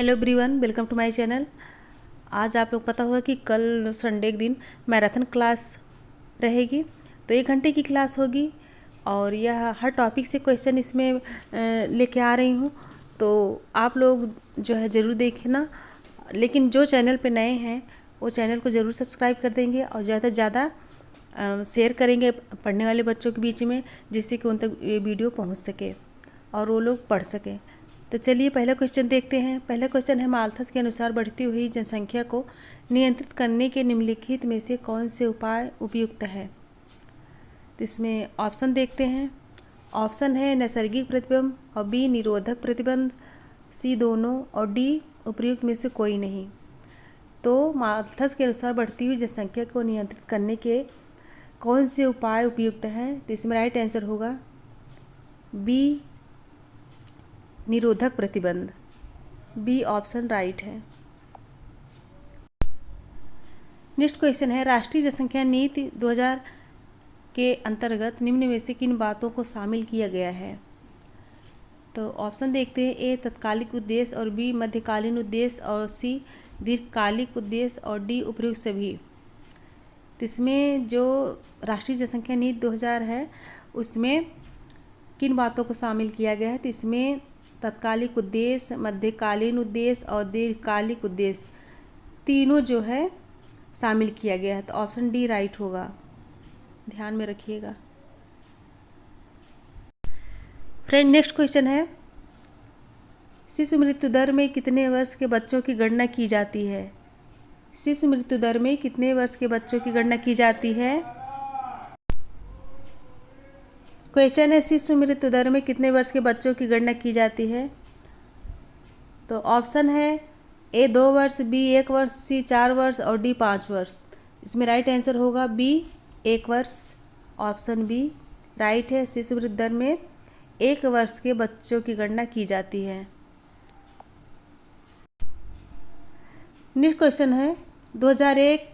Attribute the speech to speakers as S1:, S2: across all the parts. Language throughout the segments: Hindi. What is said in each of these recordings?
S1: Hello everyone, welcome to my channel. आज आप लोग पता होगा कि कल संडे के दिन मैराथन क्लास रहेगी। तो 1 घंटे की क्लास होगी और यह हर टॉपिक से क्वेश्चन इसमें लेके आ रही हूँ। तो आप लोग जो है ज़रूर देखना, लेकिन जो चैनल पे नए हैं वो चैनल को ज़रूर सब्सक्राइब कर देंगे और ज़्यादा से ज़्यादा शेयर करेंगे पढ़ने वाले बच्चों के बीच में, जिससे कि उन तक ये वीडियो पहुँच सके और वो लोग पढ़ सकें। तो चलिए पहला क्वेश्चन देखते हैं। पहला क्वेश्चन है, माल्थस के अनुसार बढ़ती हुई जनसंख्या को नियंत्रित करने के निम्नलिखित में से कौन से उपाय उपयुक्त है। तो इसमें ऑप्शन देखते हैं। ऑप्शन है नैसर्गिक प्रतिबंध, और बी निरोधक प्रतिबंध, सी दोनों, और डी उपयुक्त में से कोई नहीं। तो माल्थस के अनुसार बढ़ती हुई जनसंख्या को नियंत्रित करने के कौन से उपाय उपयुक्त हैं। तो इसमें राइट आंसर होगा बी निरोधक प्रतिबंध। बी ऑप्शन राइट है। नेक्स्ट क्वेश्चन है, राष्ट्रीय जनसंख्या नीति 2000 के अंतर्गत निम्न में से किन बातों को शामिल किया गया है। तो ऑप्शन देखते हैं। ए तत्कालिक उद्देश्य, और बी मध्यकालीन उद्देश्य, और सी दीर्घकालिक उद्देश्य, और डी उपयुक्त सभी। तो इसमें जो राष्ट्रीय जनसंख्या नीति 2000 है उसमें किन बातों को शामिल किया गया है। तो इसमें तत्कालिक उद्देश्य, मध्यकालीन उद्देश्य और दीर्घकालिक उद्देश्य तीनों जो है शामिल किया गया है। तो ऑप्शन डी राइट होगा, ध्यान में रखिएगा। फ्रेंड नेक्स्ट क्वेश्चन है, शिशु मृत्यु दर में कितने वर्ष के बच्चों की गणना की जाती है। शिशु मृत्यु दर में कितने वर्ष के बच्चों की गणना की जाती है। क्वेश्चन है, शिशु मृत्यु दर में कितने वर्ष के बच्चों की गणना की जाती है। तो ऑप्शन है ए 2 वर्ष, बी 1 वर्ष, सी 4 वर्ष, और डी 5 वर्ष। इसमें राइट आंसर होगा बी 1 वर्ष। ऑप्शन बी राइट है। शिशु मृत्यु दर में 1 वर्ष के बच्चों की गणना की जाती है। नेक्स्ट क्वेश्चन है, 2001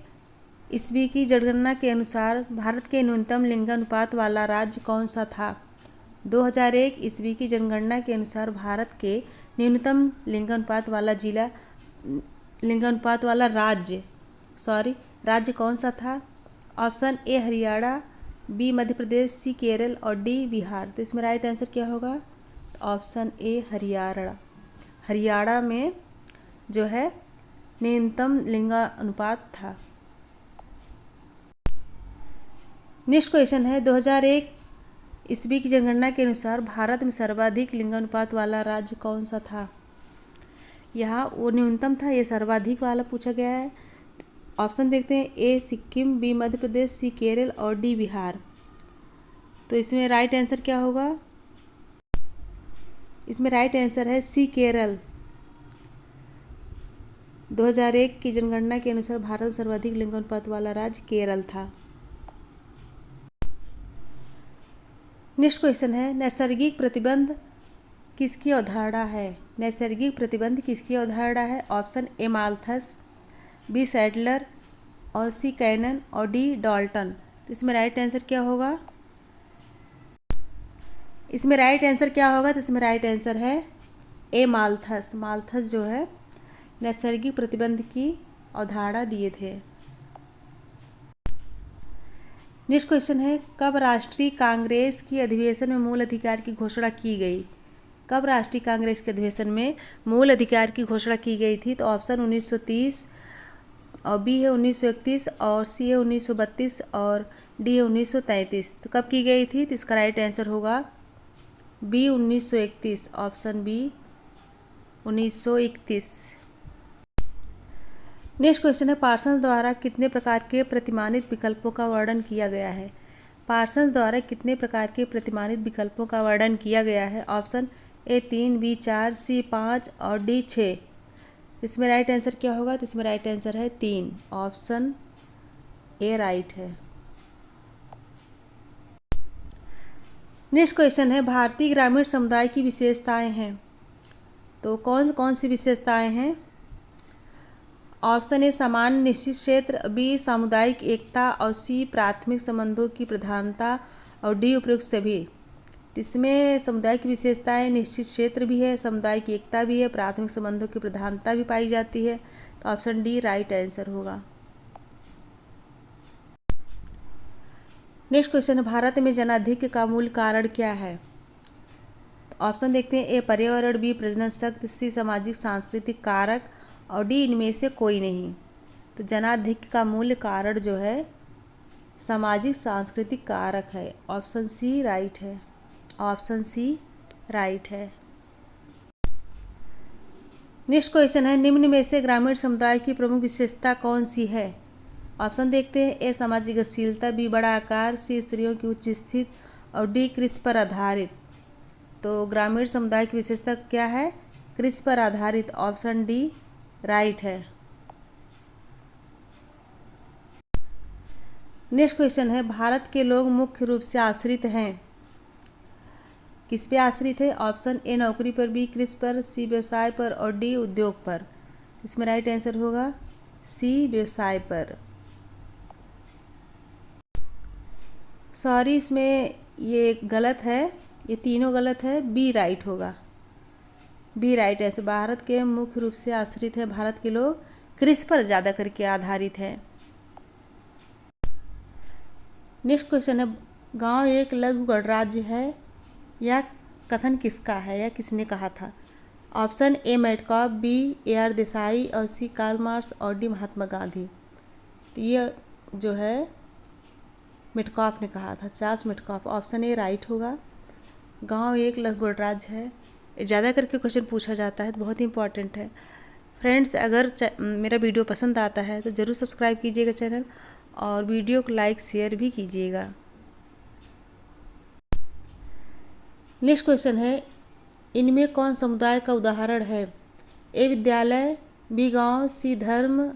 S1: ईस्वी की जनगणना के अनुसार भारत के न्यूनतम लिंगानुपात वाला राज्य कौन सा था। 2001 ईस्वी की जनगणना के अनुसार भारत के न्यूनतम लिंगानुपात वाला राज्य कौन सा था। ऑप्शन ए हरियाणा, बी मध्य प्रदेश, सी केरल, और डी बिहार। तो इसमें राइट आंसर क्या होगा। ऑप्शन ए हरियाणा में जो है न्यूनतम लिंगानुपात था। नेक्स्ट क्वेश्चन है, 2001 ईस्वी की जनगणना के अनुसार भारत में सर्वाधिक लिंगानुपात वाला राज्य कौन सा था। यहाँ वो न्यूनतम था, ये सर्वाधिक वाला पूछा गया है। ऑप्शन देखते हैं। ए सिक्किम, बी मध्य प्रदेश, सी केरल, और डी बिहार। तो इसमें राइट आंसर क्या होगा। इसमें राइट आंसर है सी केरल। 2001 की जनगणना के अनुसार भारत में सर्वाधिक लिंगानुपात वाला राज्य केरल था। नेक्स्ट क्वेश्चन है, नैसर्गिक प्रतिबंध किसकी अवधारणा है। नैसर्गिक प्रतिबंध किसकी अवधारणा है। Option A Malthus, B Sadler, और सी कैनन, और डी डाल्टन। तो इसमें राइट आंसर क्या होगा। इसमें राइट आंसर क्या होगा। तो इसमें राइट आंसर है ए माल्थस। माल्थस जो है नैसर्गिक प्रतिबंध की अवधारणा दिए थे। नेक्स्ट क्वेश्चन है, कब राष्ट्रीय कांग्रेस की अधिवेशन में मूल अधिकार की घोषणा की गई। कब राष्ट्रीय कांग्रेस के अधिवेशन में मूल अधिकार की घोषणा की गई थी। तो ऑप्शन 1930, और बी है 1931, और सी है 1932, और डी है 1933। तो कब की गई थी। तो इसका राइट आंसर होगा B 1931। Option B 1931। Next question है, पार्सन्स द्वारा कितने प्रकार के प्रतिमानित विकल्पों का वर्णन किया गया है। पार्सन्स द्वारा कितने प्रकार के प्रतिमानित विकल्पों का वर्णन किया गया है। ऑप्शन ए 3, बी 4, सी 5, और डी 6। इसमें राइट आंसर क्या होगा। तो इसमें राइट आंसर है 3। ऑप्शन ए राइट है। नेक्स्ट क्वेश्चन है, भारतीय ग्रामीण समुदाय की विशेषताएं हैं। तो कौन कौन सी विशेषताएं हैं। ऑप्शन ए सामान्य निश्चित क्षेत्र, बी सामुदायिक एकता, और सी प्राथमिक संबंधों की प्रधानता, और डी उपयुक्त सभी। इसमें समुदाय की विशेषताएं, निश्चित क्षेत्र भी है, समुदाय की एकता भी है, प्राथमिक संबंधों की प्रधानता भी पाई जाती है। तो ऑप्शन डी राइट आंसर होगा। नेक्स्ट क्वेश्चन है, भारत में जनाधिक्य का मूल कारण क्या है? तो ऑप्शन देखते हैं, ए पर्यावरण, बी प्रजनन शक्ति, सी सामाजिक सांस्कृतिक कारक और डी इनमें से कोई नहीं। तो जनाधिक्य का मूल कारण जो है सामाजिक सांस्कृतिक कारक है। ऑप्शन सी राइट है। ऑप्शन सी राइट है। नेक्स्ट क्वेश्चन है, निम्न में से ग्रामीण समुदाय की प्रमुख विशेषता कौन सी है? ऑप्शन देखते हैं, ए सामाजिक गतिशीलता, बी बड़ा आकार, सी स्त्रियों की उच्च स्थिति और डी कृषि पर आधारित। तो ग्रामीण समुदाय की विशेषता क्या है? कृषि पर आधारित। ऑप्शन डी राइट है। नेक्स्ट क्वेश्चन है, भारत के लोग मुख्य रूप से आश्रित हैं, किस पे आश्रित है? ऑप्शन ए नौकरी पर, बी कृषि पर, सी व्यवसाय पर और डी उद्योग पर। इसमें राइट आंसर होगा सी व्यवसाय पर। सॉरी, इसमें ये गलत है, ये तीनों गलत है, बी राइट होगा। B right answer. भारत के मुख्य रूप से आश्रित है, भारत के लोग कृषि पर ज़्यादा करके आधारित है। नेक्स्ट क्वेश्चन है, गांव एक लघु गणराज्य है, यह कथन किसका है या किसने कहा था? Option A Metcalfe, B A R Desai और सी कार्ल मार्क्स और डी महात्मा गांधी। तो ये जो है मेटकॉफ ने कहा था, Charles Metcalfe. Option A right होगा। गांव एक लघु गणराज्य है, ज़्यादा करके क्वेश्चन पूछा जाता है, तो बहुत ही इंपॉर्टेंट है। फ्रेंड्स, अगर मेरा वीडियो पसंद आता है तो ज़रूर सब्सक्राइब कीजिएगा चैनल और वीडियो को लाइक शेयर भी कीजिएगा। नेक्स्ट क्वेश्चन है, इनमें कौन समुदाय का उदाहरण है? ए विद्यालय, बी गांव, सी धर्म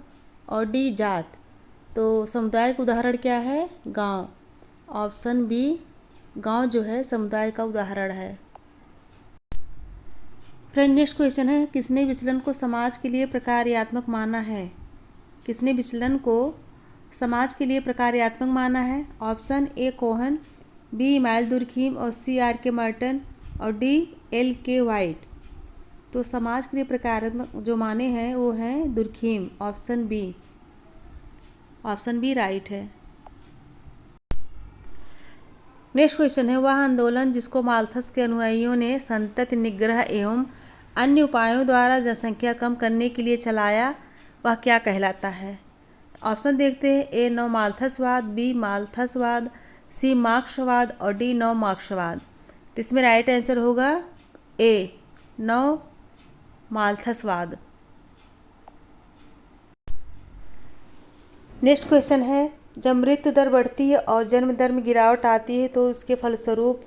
S1: और डी जात। तो समुदाय का उदाहरण क्या है? गांव। ऑप्शन बी गांव जो है समुदाय का उदाहरण है। फ्रेंड, नेक्स्ट क्वेश्चन है, किसने विचलन को समाज के लिए प्रकार्यात्मक माना है? किसने विचलन को समाज के लिए प्रकार्यात्मक माना है? Option A Cohen, B Emile Durkheim और सी आर के मार्टन और डी एल के वाइट। तो समाज के लिए प्रकारात्मक जो माने हैं वो हैं Durkheim. Option B. Option B right है। नेक्स्ट क्वेश्चन है, वह आंदोलन जिसको माल्थस के अनुयायियों ने संतति निग्रह एवं अन्य उपायों द्वारा जनसंख्या कम करने के लिए चलाया, वह क्या कहलाता है? ऑप्शन देखते हैं, ए नव माल्थसवाद, बी माल्थसवाद, सी मार्क्सवाद और डी नव मार्क्सवाद। इसमें राइट आंसर होगा ए नव माल्थसवाद। नेक्स्ट क्वेश्चन है, जब मृत्यु दर बढ़ती है और जन्म दर में गिरावट आती है तो उसके फलस्वरूप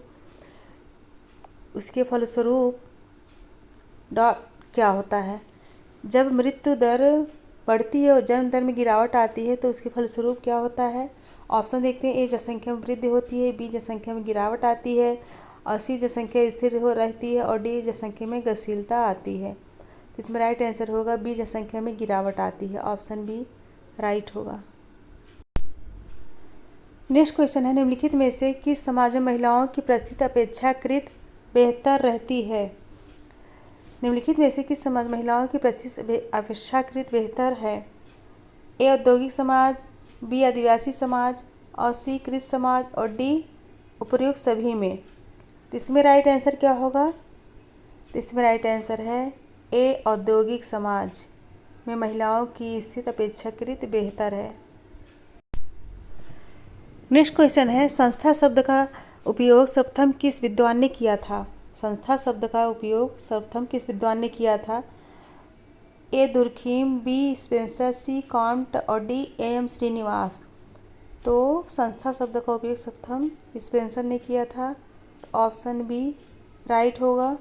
S1: क्या होता है? जब मृत्यु दर बढ़ती है और जन्म दर में गिरावट आती है तो उसके फलस्वरूप क्या होता है? ऑप्शन देखते हैं, ए जनसंख्या में वृद्धि होती है, बी जनसंख्या में गिरावट आती है और सी जनसंख्या स्थिर हो रहती है और डी जनसंख्या में गतिशीलता आती है। तो इसमें राइट आंसर होगा बी जनसंख्या में गिरावट आती है। ऑप्शन बी राइट होगा। नेक्स्ट क्वेश्चन है, निम्नलिखित में से किस समाज में महिलाओं की परिस्थिति अपेक्षाकृत बेहतर रहती है? निम्नलिखित में से किस समाज महिलाओं की परिस्थिति अपेक्षाकृत बेहतर है? ए औद्योगिक समाज, बी आदिवासी समाज और सी कृषि समाज और डी उपयुक्त सभी में। तो इसमें राइट आंसर क्या होगा? तो इसमें राइट आंसर है ए औद्योगिक समाज में महिलाओं की स्थिति अपेक्षाकृत बेहतर है। नेक्स्ट क्वेश्चन है, संस्था शब्द का उपयोग सर्वप्रथम किस विद्वान ने किया था? संस्था शब्द का उपयोग सर्वप्रथम किस विद्वान ने किया था? ए दुर्खीम, बी स्पेंसर, सी कॉम्ट और डी एम श्रीनिवास। तो संस्था शब्द का उपयोग सर्वप्रथम स्पेंसर ने किया था। ऑप्शन बी राइट होगा।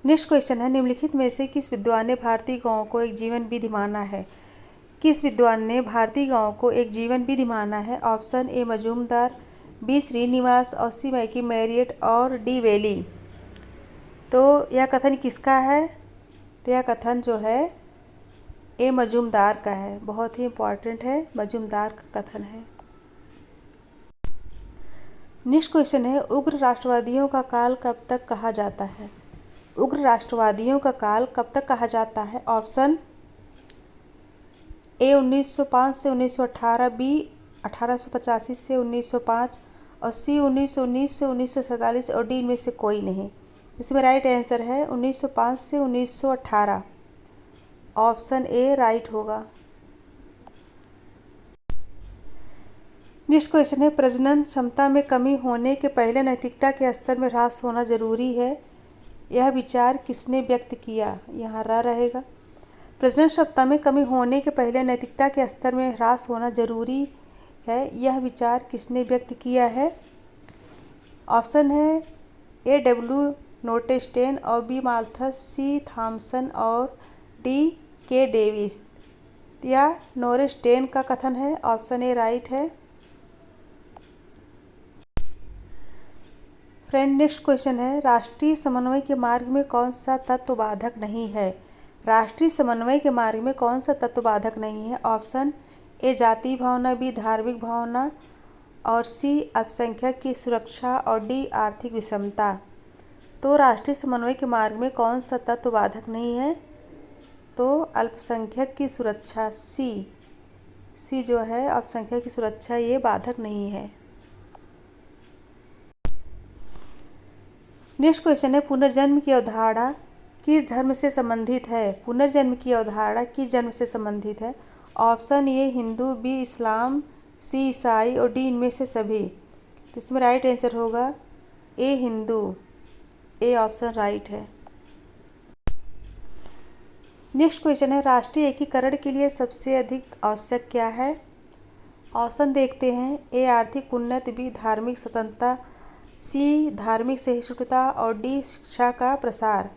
S1: नेक्स्ट क्वेश्चन है, निम्नलिखित में से किस विद्वान ने भारतीय गाँव को एक जीवन विधि माना है? किस विद्वान ने भारतीय गाँव को एक जीवन विधि माना है? Option A Majumdar, B Srinivas और सी मैकी मैरियट और डी वेली। तो यह कथन किसका है? तो यह कथन जो है ए मजूमदार का है। बहुत ही इम्पॉर्टेंट है, मजूमदार का कथन है। नेक्स्ट क्वेश्चन है, उग्र राष्ट्रवादियों का काल कब तक कहा जाता है? उग्र राष्ट्रवादियों का काल कब तक कहा जाता है? ऑप्शन ए 1905 से 1918, बी 1885 से 1905 और सी 1919 से 1947 और डी इनमें से कोई नहीं। इसमें राइट आंसर है 1905 से 1918। ऑप्शन ए राइट होगा। नेक्स्ट क्वेश्चन है, प्रजनन क्षमता में कमी होने के पहले नैतिकता के स्तर में ह्रास होना जरूरी है, यह विचार किसने व्यक्त किया? यहाँ र रहेगा। प्रजनन क्षमता में कमी होने के पहले नैतिकता के स्तर में ह्रास होना जरूरी है, यह विचार किसने व्यक्त किया है? ऑप्शन है ए डब्ल्यू नोटेस्टेन और बी माल्थस, सी थॉमसन और डी के डेविस। या नोरेस्टेन का कथन है। ऑप्शन ए राइट है। फ्रेंड नेक्स्ट क्वेश्चन है, राष्ट्रीय समन्वय के मार्ग में कौन सा तत्व बाधक नहीं है? राष्ट्रीय समन्वय के मार्ग में कौन सा तत्व बाधक नहीं है? ऑप्शन ए जातीय भावना, बी धार्मिक भावना और सी अल्पसंख्यक की सुरक्षा और डी आर्थिक विषमता। तो राष्ट्रीय समन्वय के मार्ग में कौन सा तत्व बाधक नहीं है? तो अल्पसंख्यक की सुरक्षा, सी जो है अल्पसंख्यक की सुरक्षा, ये बाधक नहीं है। नेक्स्ट क्वेश्चन है, पुनर्जन्म की अवधारणा किस धर्म से संबंधित है? पुनर्जन्म की अवधारणा किस जन्म से संबंधित है? ऑप्शन ए हिंदू, बी इस्लाम, सी ईसाई और डी इनमें से सभी। तो इसमें राइट आंसर होगा ए हिंदू। ए ऑप्शन राइट है। नेक्स्ट क्वेश्चन है, राष्ट्रीय एकीकरण के लिए सबसे अधिक आवश्यक क्या है? ऑप्शन देखते हैं। ए आर्थिक उन्नति, बी धार्मिक स्वतंत्रता, सी धार्मिक सहिष्णुता और डी शिक्षा का प्रसार।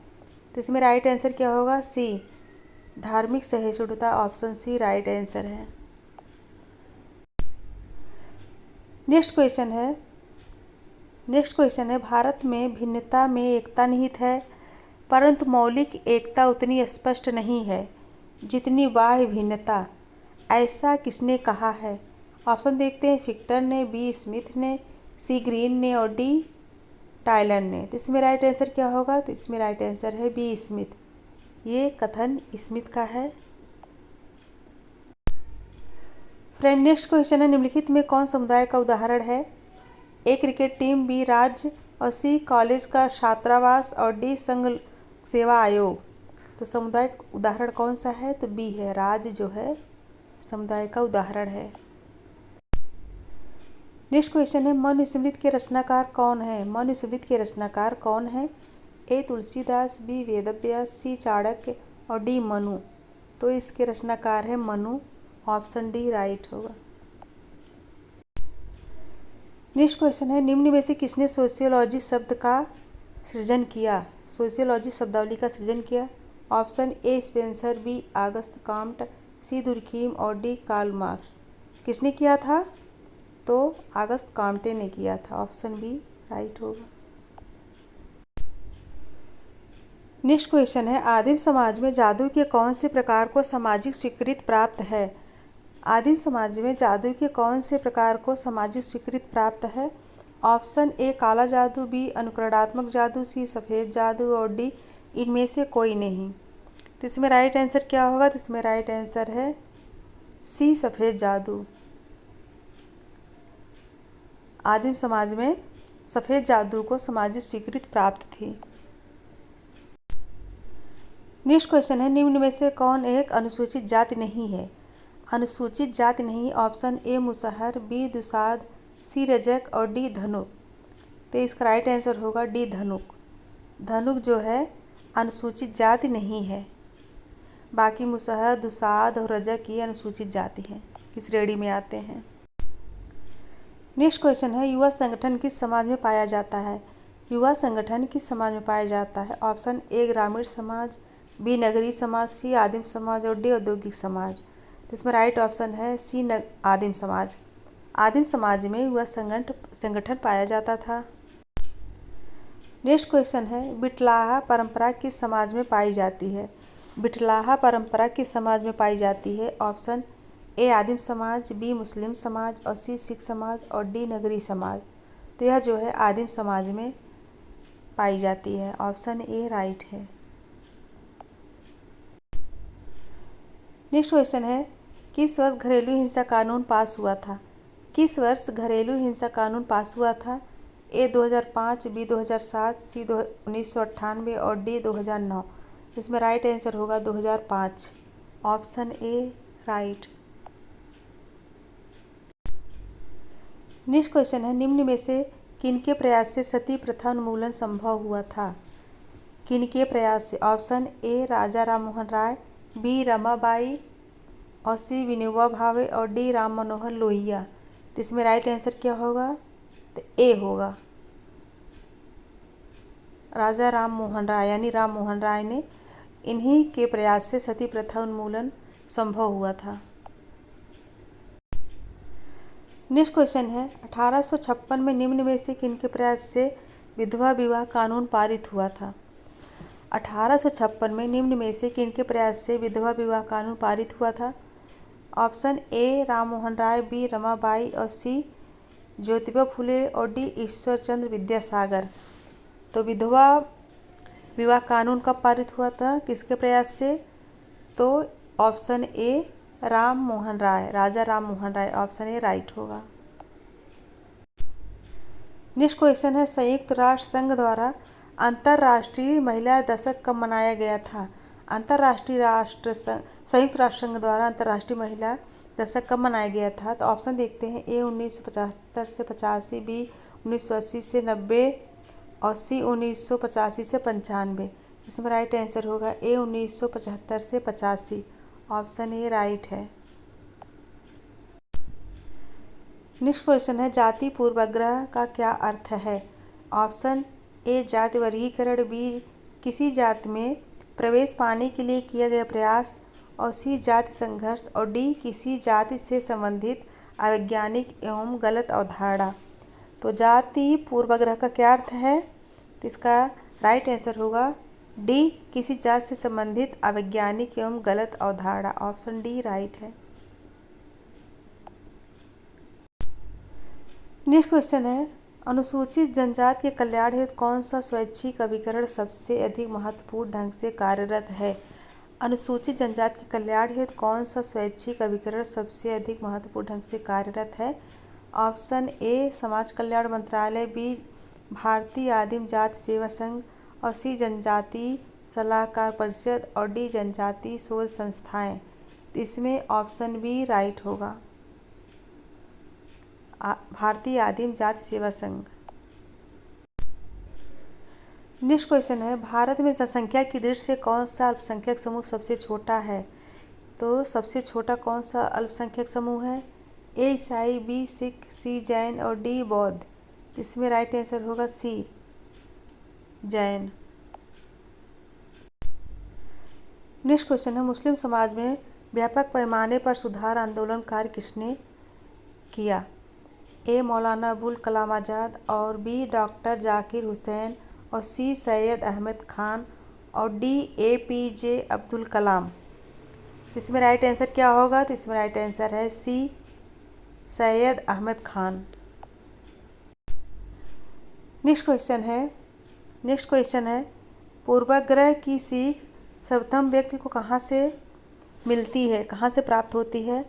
S1: तो इसमें राइट आंसर क्या होगा? सी धार्मिक सहिष्णुता। ऑप्शन सी राइट आंसर है। नेक्स्ट क्वेश्चन है, भारत में भिन्नता में एकता निहित है, परंतु मौलिक एकता उतनी स्पष्ट नहीं है जितनी बाह्य भिन्नता। ऐसा किसने कहा है? ऑप्शन देखते हैं। फिक्टर ने, बी स्मिथ ने, सी ग्रीन ने और डी टाइलर ने। तो इसमें राइट आंसर क्या होगा? तो इसमें राइट आंसर है बी स्मिथ। ये कथन स्मिथ का है। फ्रेंड नेक्स्ट क्वेश्चन है, निम्नलिखित में कौन समुदाय का उदाहरण है? ए क्रिकेट टीम, बी राज्य और सी कॉलेज का छात्रावास और डी संघ सेवा आयोग। तो समुदाय उदाहरण कौन सा है? तो बी है, राज्य जो है समुदाय का उदाहरण है। नेक्स्ट क्वेश्चन है, मनुस्मृति के रचनाकार कौन है? मनुस्मृति के रचनाकार कौन है? ए तुलसीदास, बी वेदव्यास, सी चाणक्य और डी मनु। तो इसके रचनाकार है मनु। ऑप्शन डी राइट होगा। नेक्स्ट क्वेश्चन है, निम्न में से किसने सोशियोलॉजी शब्द का सृजन किया? सोशियोलॉजी शब्दावली का सृजन किया। Option A Spencer, B Auguste Comte, C Durkheim और डी कार्ल मार्क्स। किसने किया था? तो आगस्त काम्टे ने किया था। ऑप्शन बी राइट होगा। नेक्स्ट क्वेश्चन है, आदिम समाज में जादू के कौन से प्रकार को सामाजिक स्वीकृति प्राप्त है? आदिम समाज में जादू के कौन से प्रकार को सामाजिक स्वीकृति प्राप्त है? ऑप्शन ए काला जादू, बी अनुकरणात्मक जादू, सी सफ़ेद जादू और डी इनमें से कोई नहीं। तो इसमें राइट आंसर क्या होगा? तो इसमें राइट आंसर है सी सफ़ेद जादू। आदिम समाज में सफ़ेद जादू को सामाजिक स्वीकृति प्राप्त थी। नेक्स्ट क्वेश्चन है, निम्न में से कौन एक अनुसूचित जाति नहीं है? अनुसूचित जाति नहीं। Option A Musahar, B Dusadh, C Rajak और डी धनुक। तो इसका राइट आंसर होगा डी धनुक। धनुक जो है अनुसूचित जाति नहीं है। बाकी मुसहर, दुसाध और रजक ये अनुसूचित जाति हैं, किस श्रेणी में आते हैं। नेक्स्ट क्वेश्चन है, युवा संगठन किस समाज में पाया जाता है? युवा संगठन किस समाज में पाया जाता है? ऑप्शन ए ग्रामीण समाज, बी नगरीय समाज, सी आदिम समाज और डी औद्योगिक समाज। तो इसमें राइट ऑप्शन है सी आदिम समाज। आदिम समाज में युवा संगठन पाया जाता था। नेक्स्ट क्वेश्चन है, बिटलाहा परंपरा किस समाज में पाई जाती है? बिटलाहा परंपरा किस समाज में पाई जाती है? ऑप्शन ए आदिम समाज, बी मुस्लिम समाज और सी सिख समाज और डी नगरी समाज। तो यह जो है आदिम समाज में पाई जाती है। ऑप्शन ए राइट है। नेक्स्ट क्वेश्चन है, किस वर्ष घरेलू हिंसा कानून पास हुआ था? किस वर्ष घरेलू हिंसा कानून पास हुआ था? ए 2005, बी 2007, सी 1998 और डी 2009। इसमें राइट आंसर होगा 2005। Option A right. Next question है, निम्न में से किनके प्रयास से सती प्रथा उन्मूलन संभव हुआ था? किनके प्रयास से? Option A Raja Ram Mohan Roy, B Ramabai और सी विनोबा भावे और डी राम मनोहर लोहिया। तो इसमें राइट आंसर क्या होगा? तो ए होगा, राजा राम मोहन राय, यानी राम मोहन राय ने, इन्हीं के प्रयास से सती प्रथा उन्मूलन संभव हुआ था। नेक्स्ट क्वेश्चन है, 1856 में निम्न में से किनके प्रयास से विधवा विवाह कानून पारित हुआ था? 1856 में निम्न में से किनके प्रयास से विधवा विवाह कानून पारित हुआ था? Option A Ram Mohan Roy, B Ramabai और सी ज्योतिबा फुले और डी ईश्वर चंद्र विद्यासागर। तो विधवा विवाह कानून कब पारित हुआ था, किसके प्रयास से? तो option A Ram Mohan Roy, Raja Ram Mohan Roy. Option A right होगा। नेक्स्ट क्वेश्चन है, संयुक्त राष्ट्र संघ द्वारा अंतर्राष्ट्रीय महिला दिवस कब मनाया गया था? संयुक्त राष्ट्र संघ द्वारा अंतर्राष्ट्रीय महिला दिवस कब मनाया गया था? तो ऑप्शन देखते हैं, ए 1975 से 85, बी 1980 से 90 और सी 1985 से 95। इसमें राइट आंसर होगा ए 1975 से 85। ऑप्शन ए राइट है। नेक्स्ट क्वेश्चन है, जाति पूर्वाग्रह का क्या अर्थ है? ऑप्शन ए जाति वर्गीकरण, बी किसी जाति में प्रवेश पाने के लिए किया गया प्रयास और सी जाति संघर्ष और डी किसी जाति से संबंधित अवैज्ञानिक एवं गलत अवधारणा। तो जाति पूर्वाग्रह का क्या अर्थ है? तो इसका राइट आंसर होगा डी किसी जाति से संबंधित अवैज्ञानिक एवं गलत अवधारणा। ऑप्शन डी राइट है। नेक्स्ट क्वेश्चन है, अनुसूचित जनजाति के कल्याण हेतु कौन सा स्वैच्छिक अभिकरण सबसे अधिक महत्वपूर्ण ढंग से कार्यरत है? अनुसूचित जनजाति के कल्याण हेतु कौन सा स्वैच्छिक अभिकरण सबसे अधिक महत्वपूर्ण ढंग से कार्यरत है? ऑप्शन ए समाज कल्याण मंत्रालय, बी भारतीय आदिम जाति सेवा संघ और सी जनजाति सलाहकार परिषद और डी जनजाति शोध संस्थाएं। इसमें ऑप्शन बी राइट होगा, भारतीय आदिम जाति सेवा संघ। नेक्स्ट क्वेश्चन है, भारत में जनसंख्या की दृष्टि से कौन सा अल्पसंख्यक समूह सबसे छोटा है? तो सबसे छोटा कौन सा अल्पसंख्यक समूह है? ए ईसाई, बी सिख, सी जैन और डी बौद्ध। इसमें राइट आंसर होगा सी जैन। नेक्स्ट क्वेश्चन है, मुस्लिम समाज में व्यापक पैमाने पर सुधार आंदोलन कार्य किसने किया? ए मौलाना अबुल कलाम आज़ाद और बी डॉक्टर जाकिर हुसैन और सी सैयद अहमद खान और डी APJ अब्दुल कलाम। इसमें राइट आंसर क्या होगा? तो इसमें राइट आंसर है सी सैयद अहमद खान। नेक्स्ट क्वेश्चन है, पूर्वाग्रह की सीख सर्वप्रथम व्यक्ति को कहाँ से मिलती है, कहाँ से प्राप्त होती है?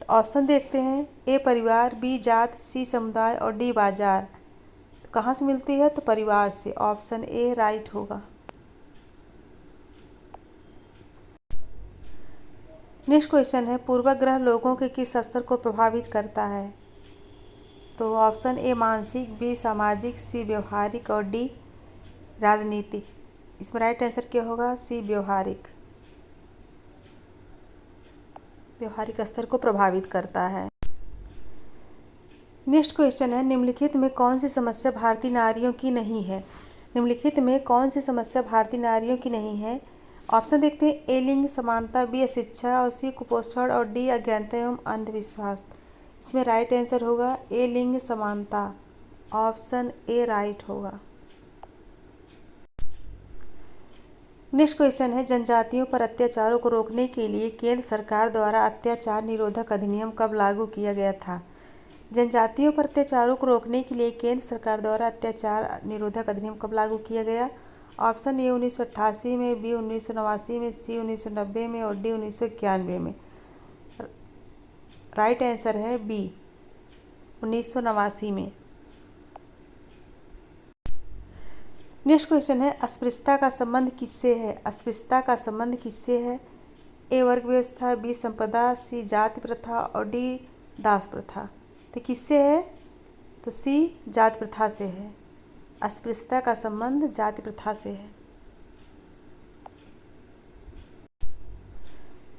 S1: तो ऑप्शन देखते हैं, ए परिवार, बी जात, सी समुदाय और डी बाजार। तो कहाँ से मिलती है? तो परिवार से। ऑप्शन ए राइट होगा। नेक्स्ट क्वेश्चन है, पूर्वाग्रह लोगों के किस स्तर को प्रभावित करता है? तो ऑप्शन ए मानसिक, बी सामाजिक, सी व्यवहारिक और डी राजनीतिक। इसमें राइट आंसर क्या होगा? सी व्यवहारिक स्तर को प्रभावित करता है। नेक्स्ट क्वेश्चन है, निम्नलिखित में कौन सी समस्या भारतीय नारियों की नहीं है? निम्नलिखित में कौन सी समस्या भारतीय नारियों की नहीं है? ऑप्शन देखते हैं, ए लिंग समानता, बी अशिक्षा और सी कुपोषण और डी अज्ञानता एवं अंधविश्वास। इसमें राइट आंसर होगा ए लिंग समानता। ऑप्शन ए राइट होगा। नेक्स्ट क्वेश्चन है, जनजातियों पर अत्याचारों को रोकने के लिए केंद्र सरकार द्वारा अत्याचार निरोधक अधिनियम कब लागू किया गया था? जनजातियों पर अत्याचारों को रोकने के लिए केंद्र सरकार द्वारा अत्याचार निरोधक अधिनियम कब लागू किया गया? ऑप्शन ए 1988 में, बी 1989 में, सी 1990 में और डी 1991 में। राइट आंसर है बी 1989 में। नेक्स्ट क्वेश्चन है, अस्पृश्यता का संबंध किससे है? अस्पृश्यता का संबंध किससे है? ए वर्ग व्यवस्था, बी संपदा, सी जाति प्रथा और डी दास प्रथा। तो किससे है? तो सी जाति प्रथा से है। अस्पृश्यता का संबंध जाति प्रथा से है।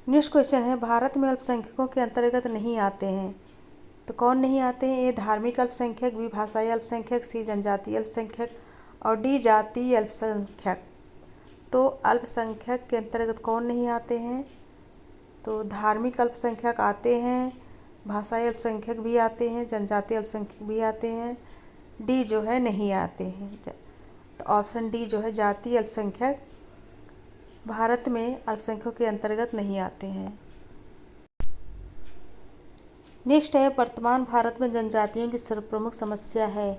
S1: नेक्स्ट क्वेश्चन है, भारत में अल्पसंख्यकों के अंतर्गत नहीं आते हैं। तो कौन नहीं आते हैं? ए धार्मिक अल्पसंख्यक, बी भाषाई अल्पसंख्यक, सी जनजातीय अल्पसंख्यक और डी जातीय अल्पसंख्यक। तो अल्पसंख्यक के अंतर्गत कौन नहीं आते हैं? तो धार्मिक अल्पसंख्यक आते हैं, भाषाई अल्पसंख्यक भी आते हैं, जनजातीय अल्पसंख्यक भी आते हैं। डी जो है नहीं आते हैं। तो ऑप्शन डी जो है जातीय अल्पसंख्यक भारत में अल्पसंख्यकों के अंतर्गत नहीं आते हैं। नेक्स्ट है, वर्तमान भारत में जनजातियों की सर्वप्रमुख समस्या है।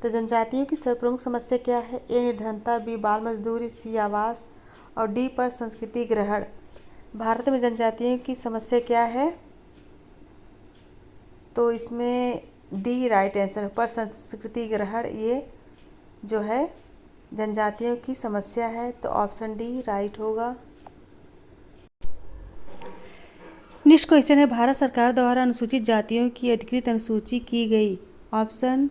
S1: तो जनजातियों की सर्वप्रमुख समस्या क्या है? ए निर्धनता, बी बाल मजदूरी, सी आवास और डी पर संस्कृति ग्रहण। भारत में जनजातियों की समस्या क्या है? तो इसमें डी राइट आंसर है, पर संस्कृति ग्रहण ये जो है जनजातियों की समस्या है। तो ऑप्शन डी राइट होगा। नेक्स्ट क्वेश्चन है, भारत सरकार द्वारा अनुसूचित जातियों की अधिकृत अनुसूची की गई। ऑप्शन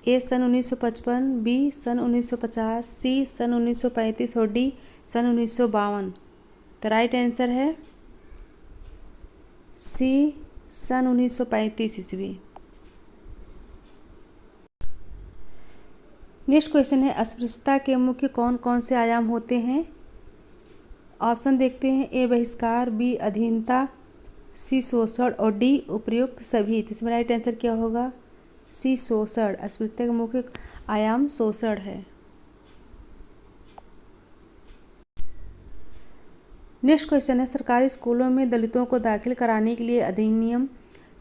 S1: ए सन 1955, बी सन 1950, सी सन 1935 और डी सन 1952। तो राइट आंसर है सी सन 1935 ईस्वी। नेक्स्ट क्वेश्चन है, अस्पृश्यता के मुख्य कौन कौन से आयाम होते हैं? ऑप्शन देखते हैं, ए बहिष्कार, बी अधीनता, सी शोषण और डी उपयुक्त सभी। तो इसमें राइट आंसर क्या होगा? सी शोषण। अस्पृश्यता का मुख्य आयाम शोषण है। नेक्स्ट क्वेश्चन है, सरकारी स्कूलों में दलितों को दाखिल कराने के लिए अधिनियम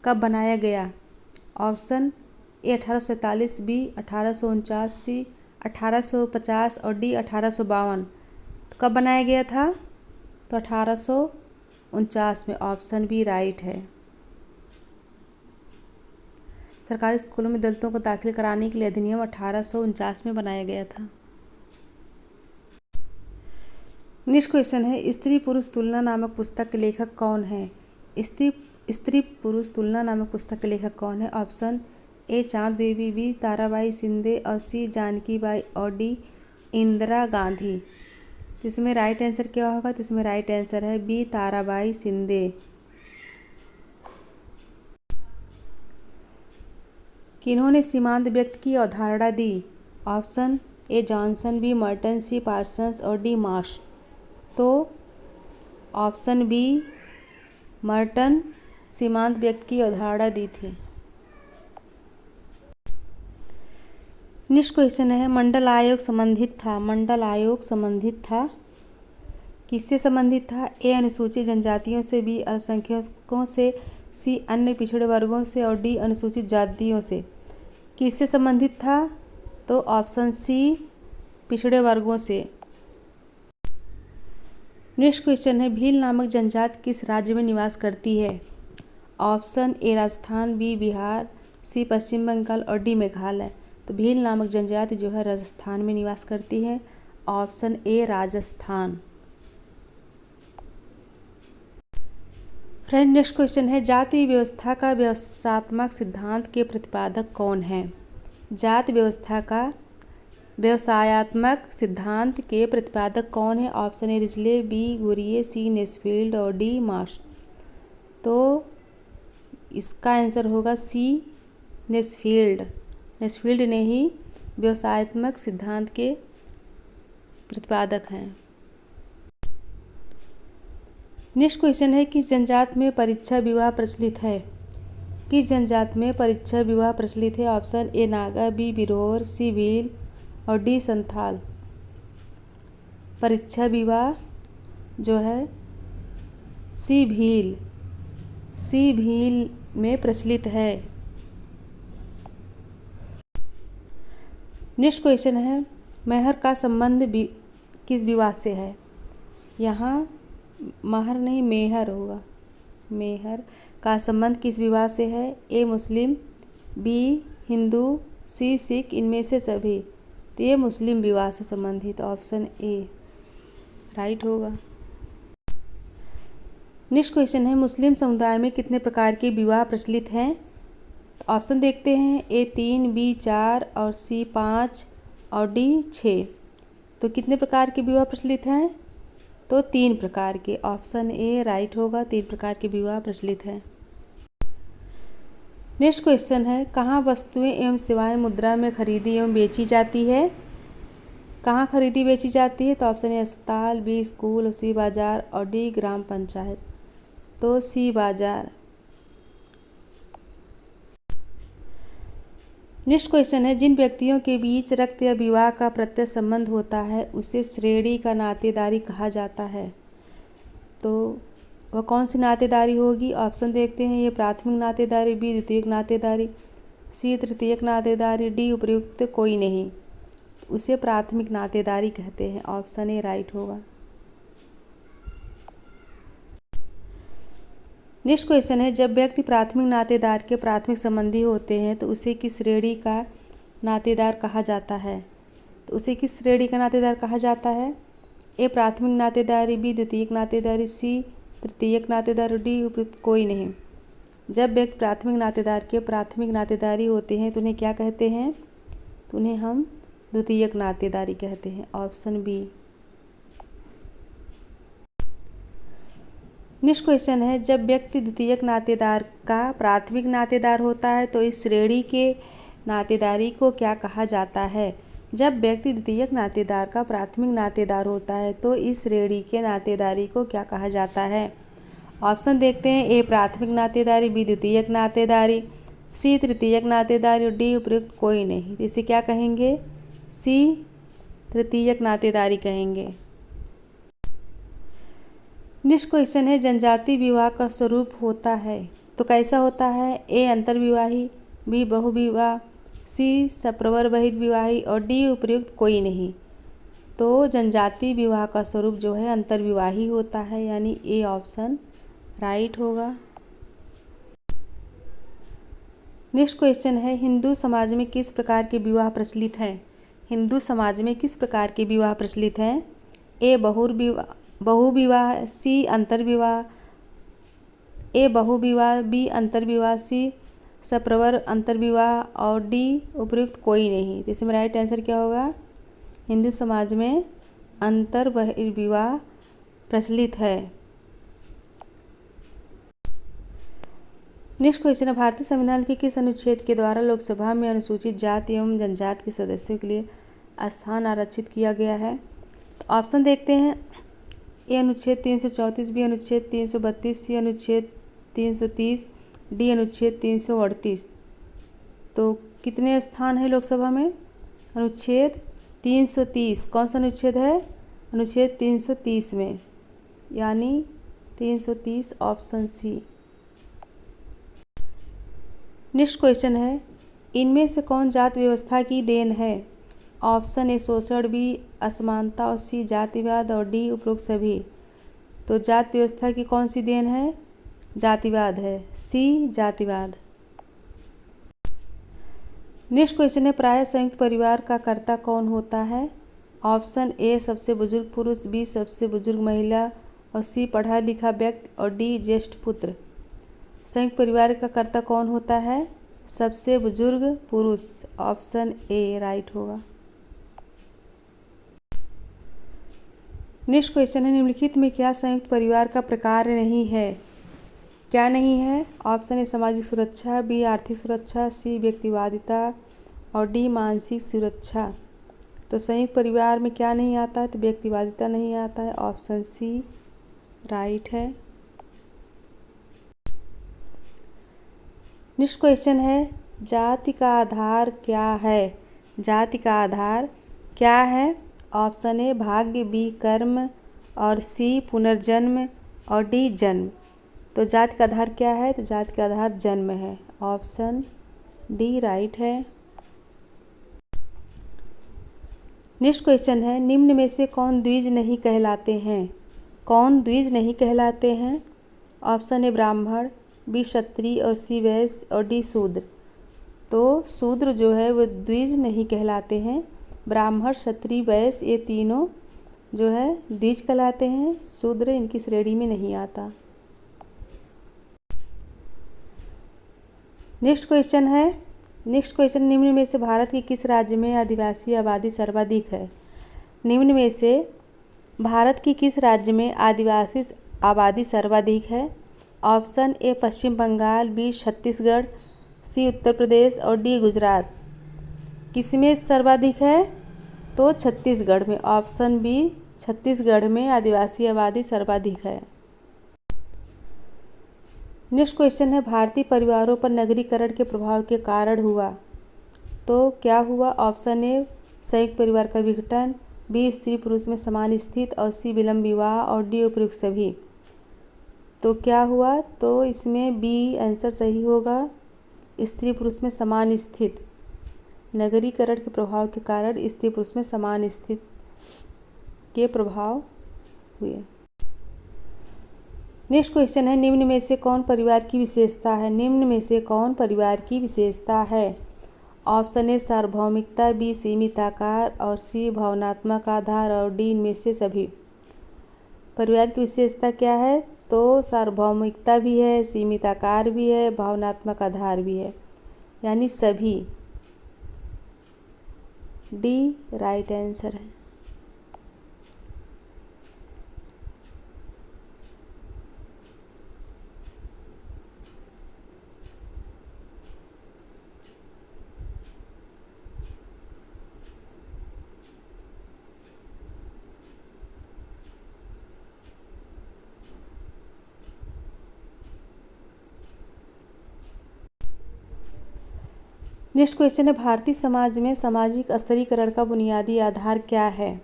S1: कब बनाया गया? ऑप्शन ए 1847, बी 1849, सी 1850 और डी 1852। तो कब बनाया गया था? तो 1849 में। ऑप्शन बी राइट है। सरकारी स्कूलों में दलितों को दाखिल कराने के लिए अधिनियम 1849 में बनाया गया था। नेक्स्ट क्वेश्चन है, स्त्री पुरुष तुलना नामक पुस्तक के लेखक कौन है? स्त्री पुरुष तुलना नामक पुस्तक के लेखक कौन है? ऑप्शन ए चाँद देवी, बी ताराबाई शिंदे और सी जानकी बाई और डी इंदिरा गांधी। तो इसमें राइट आंसर क्या होगा? तो इसमें राइट आंसर है बी ताराबाई शिंदे। किन्होंने सीमांत व्यक्ति की अवधारणा दी? Option A Johnson, B Merton, C Parsons और डी मार्श। तो ऑप्शन बी मर्टन सीमांत व्यक्ति की अवधारणा दी थी। नेक्स्ट क्वेश्चन है, मंडल आयोग संबंधित था किससे संबंधित था? ए अनुसूचित जनजातियों से, बी अल्पसंख्यकों से, सी अन्य पिछड़े वर्गों से और डी अनुसूचित जातियों से। किससे संबंधित था? तो ऑप्शन सी पिछड़े वर्गों से। नेक्स्ट क्वेश्चन है, भील नामक जनजाति किस राज्य में निवास करती है? Option A Rajasthan, B Bihar, C Paschim Bangal और डी मेघालय। तो भील नामक जनजाति जो है राजस्थान में निवास करती है। Option A Rajasthan. Friend next question है, जाति व्यवस्था का व्यवसायत्मक सिद्धांत के प्रतिपादक कौन है? जाति व्यवस्था का व्यवसायत्मक सिद्धांत के प्रतिपादक कौन है? Option A Risley, B Ghurye, C Nesfield और डी मार्श। तो इसका आंसर होगा सी नेस्फील्ड। नेस्फील्ड ने ही व्यवसायत्मक सिद्धांत के प्रतिपादक हैं। नेक्स्ट क्वेश्चन है, किस जनजाति में परीक्षा विवाह प्रचलित है? किस जनजाति में परीक्षा विवाह प्रचलित है? Option A Naga, B Birhor, C Bhil और डी संथाल। परीक्षा विवाह जो है सी भील में प्रचलित है। नेक्स्ट क्वेश्चन है, महर का संबंध किस विवाह से है। यहाँ महर नहीं मेहर होगा। मेहर का संबंध किस विवाह से है। ए मुस्लिम, बी हिंदू, सी सिख, इनमें से सभी। तो ये मुस्लिम विवाह से संबंधित, ऑप्शन ए राइट होगा। नेक्स्ट क्वेश्चन है, मुस्लिम समुदाय में कितने प्रकार के विवाह प्रचलित हैं। ऑप्शन देखते हैं, ए 3, बी 4 और सी 5 और डी 6। तो कितने प्रकार के विवाह प्रचलित हैं, तो 3 प्रकार के, ऑप्शन ए राइट होगा। 3 प्रकार के विवाह प्रचलित हैं। नेक्स्ट क्वेश्चन है, कहाँ वस्तुएं एवं सेवाएं मुद्रा में खरीदी एवं बेची जाती है। कहाँ खरीदी बेची जाती है, तो ऑप्शन ए अस्पताल, बी स्कूल, सी बाजार और डी ग्राम पंचायत। तो सी बाजार। नेक्स्ट क्वेश्चन है, जिन व्यक्तियों के बीच रक्त या विवाह का प्रत्यक्ष संबंध होता है उसे श्रेणी का नातेदारी कहा जाता है। तो वह कौन सी नातेदारी होगी। ऑप्शन देखते हैं, ये प्राथमिक नातेदारी, बी द्वितीयक नातेदारी, सी तृतीयक नातेदारी, डी उपर्युक्त कोई नहीं। उसे प्राथमिक नातेदारी कहते हैं, ऑप्शन ए राइट होगा। नेक्स्ट क्वेश्चन है, जब व्यक्ति प्राथमिक नातेदार के प्राथमिक संबंधी होते हैं तो उसे किस श्रेणी का नातेदार कहा जाता है। तो उसे किस श्रेणी का नातेदार कहा जाता है। ए प्राथमिक नातेदारी, बी द्वितीयक नातेदारी, सी तृतीयक नातेदारी, डी उपयुक्त कोई नहीं। जब व्यक्ति प्राथमिक नातेदार के प्राथमिक नातेदारी होते हैं तो उन्हें क्या कहते हैं, तो उन्हें हम द्वितीयक नातेदारी कहते हैं, ऑप्शन बी। नेक्स्ट क्वेश्चन है, जब व्यक्ति द्वितीयक नातेदार का प्राथमिक नातेदार होता है तो इस श्रेणी के नातेदारी को क्या कहा जाता है। जब व्यक्ति द्वितीयक नातेदार का प्राथमिक नातेदार होता है तो इस श्रेणी के नातेदारी को क्या कहा जाता है। ऑप्शन देखते हैं, ए प्राथमिक नातेदारी, बी द्वितीयक नातेदारी, सी तृतीयक नातेदारी और डी उपयुक्त कोई नहीं। इसे क्या कहेंगे, सी तृतीयक नातेदारी कहेंगे। नेक्स्ट क्वेश्चन है, जनजाति विवाह का स्वरूप होता है तो कैसा होता है। ए अंतर्विवाही, बी बहुविवाह, सी सप्रवर बहिर्विवाही और डी उपयुक्त कोई नहीं। तो जनजाति विवाह का स्वरूप जो है अंतर्विवाही होता है, यानी ए ऑप्शन राइट होगा। नेक्स्ट क्वेश्चन है, हिंदू समाज में किस प्रकार के विवाह प्रचलित हैं। हिंदू समाज में किस प्रकार के विवाह प्रचलित हैं। ए बहुविवाह, सी अंतर्विवाह, ए बहुविवाह, बी अंतर्विवाह, सी सप्रवर अंतर्विवाह और डी उपयुक्त कोई नहीं। तो इसमें राइट आंसर क्या होगा, हिंदू समाज में अंतर्विवाह प्रचलित है। नेक्स्ट क्वेश्चन है, भारतीय संविधान के किस अनुच्छेद के द्वारा लोकसभा में अनुसूचित जाति एवं जनजाति के सदस्यों के लिए स्थान आरक्षित किया गया है। तो ऑप्शन देखते हैं, ए अनुच्छेद 334, बी अनुच्छेद 332, सी अनुच्छेद 330, डी अनुच्छेद 338। तो कितने स्थान है लोकसभा में, अनुच्छेद 330। कौन सा अनुच्छेद है, अनुच्छेद 330 में, यानी 330 ऑप्शन सी। नेक्स्ट क्वेश्चन है, इनमें से कौन जाति व्यवस्था की देन है। ऑप्शन ए शोषण, बी असमानता और सी जातिवाद और डी उपरोक्त सभी। तो जाति व्यवस्था की कौन सी देन है, जातिवाद है, सी जातिवाद। नेक्स्ट क्वेश्चन है, प्राय संयुक्त परिवार का कर्ता कौन होता है। ऑप्शन ए सबसे बुजुर्ग पुरुष, बी सबसे बुजुर्ग महिला और सी पढ़ा लिखा व्यक्ति और डी ज्येष्ठ पुत्र। संयुक्त परिवार का कर्ता कौन होता है, सबसे बुजुर्ग पुरुष, ऑप्शन ए राइट होगा। नेक्स्ट क्वेश्चन है, निम्नलिखित में क्या संयुक्त परिवार का प्रकार नहीं है। क्या नहीं है। ऑप्शन ए सामाजिक सुरक्षा, बी आर्थिक सुरक्षा, सी व्यक्तिवादिता और डी मानसिक सुरक्षा। तो संयुक्त परिवार में क्या नहीं आता है, तो व्यक्तिवादिता नहीं आता है, ऑप्शन सी राइट है। नेक्स्ट क्वेश्चन है, जाति का आधार क्या है। जाति का आधार क्या है। ऑप्शन ए भाग्य, बी कर्म और सी पुनर्जन्म और डी जन्म। तो जाति का आधार क्या है, तो जाति का आधार जन्म है, ऑप्शन डी राइट है। नेक्स्ट क्वेश्चन है, निम्न में से कौन द्विज नहीं कहलाते हैं? कौन द्विज नहीं कहलाते हैं? ऑप्शन ए ब्राह्मण, बी क्षत्रिय और सी वैश्य और डी शूद्र। तो शूद्र जो है वो द्विज नहीं कहलाते हैं। ब्राह्मण, क्षत्रिय, वैश्य ये तीनों जो है द्विज कहलाते हैं। शूद्र इनकी श्रेणी में नहीं आता। नेक्स्ट क्वेश्चन, निम्न में से भारत के किस राज्य में आदिवासी आबादी सर्वाधिक है? निम्न में से भारत की किस राज्य में आदिवासी आबादी सर्वाधिक है? Option A Paschim Bangal, B Chhattisgarh, C Uttar Pradesh और डी गुजरात। किसमें सर्वाधिक है? तो छत्तीसगढ़ में। ऑप्शन बी, छत्तीसगढ़ में आदिवासी आबादी सर्वाधिक है। नेक्स्ट क्वेश्चन है, भारतीय परिवारों पर नगरीकरण के प्रभाव के कारण हुआ। तो क्या हुआ? ऑप्शन ए संयुक्त परिवार का विघटन, बी स्त्री पुरुष में समान स्थिति और सी विलंब विवाह और डी उपयुक्त सभी। तो क्या हुआ? तो इसमें बी आंसर सही होगा, स्त्री पुरुष में समान स्थिति। नगरीकरण के प्रभाव के कारण स्त्री पुरुष में समान स्थिति के प्रभाव हुए। नेक्स्ट क्वेश्चन है, निम्न में से कौन परिवार की विशेषता है? निम्न में से कौन परिवार की विशेषता है? ऑप्शन ए सार्वभौमिकता, बी सीमित आकार और सी भावनात्मक आधार और डी इनमें से सभी। परिवार की विशेषता क्या है? तो सार्वभौमिकता भी है, सीमित आकार भी है, भावनात्मक आधार भी है, यानी सभी। डी राइट आंसर है। नेक्स्ट क्वेश्चन है, भारतीय समाज में सामाजिक स्तरीकरण का बुनियादी आधार क्या है?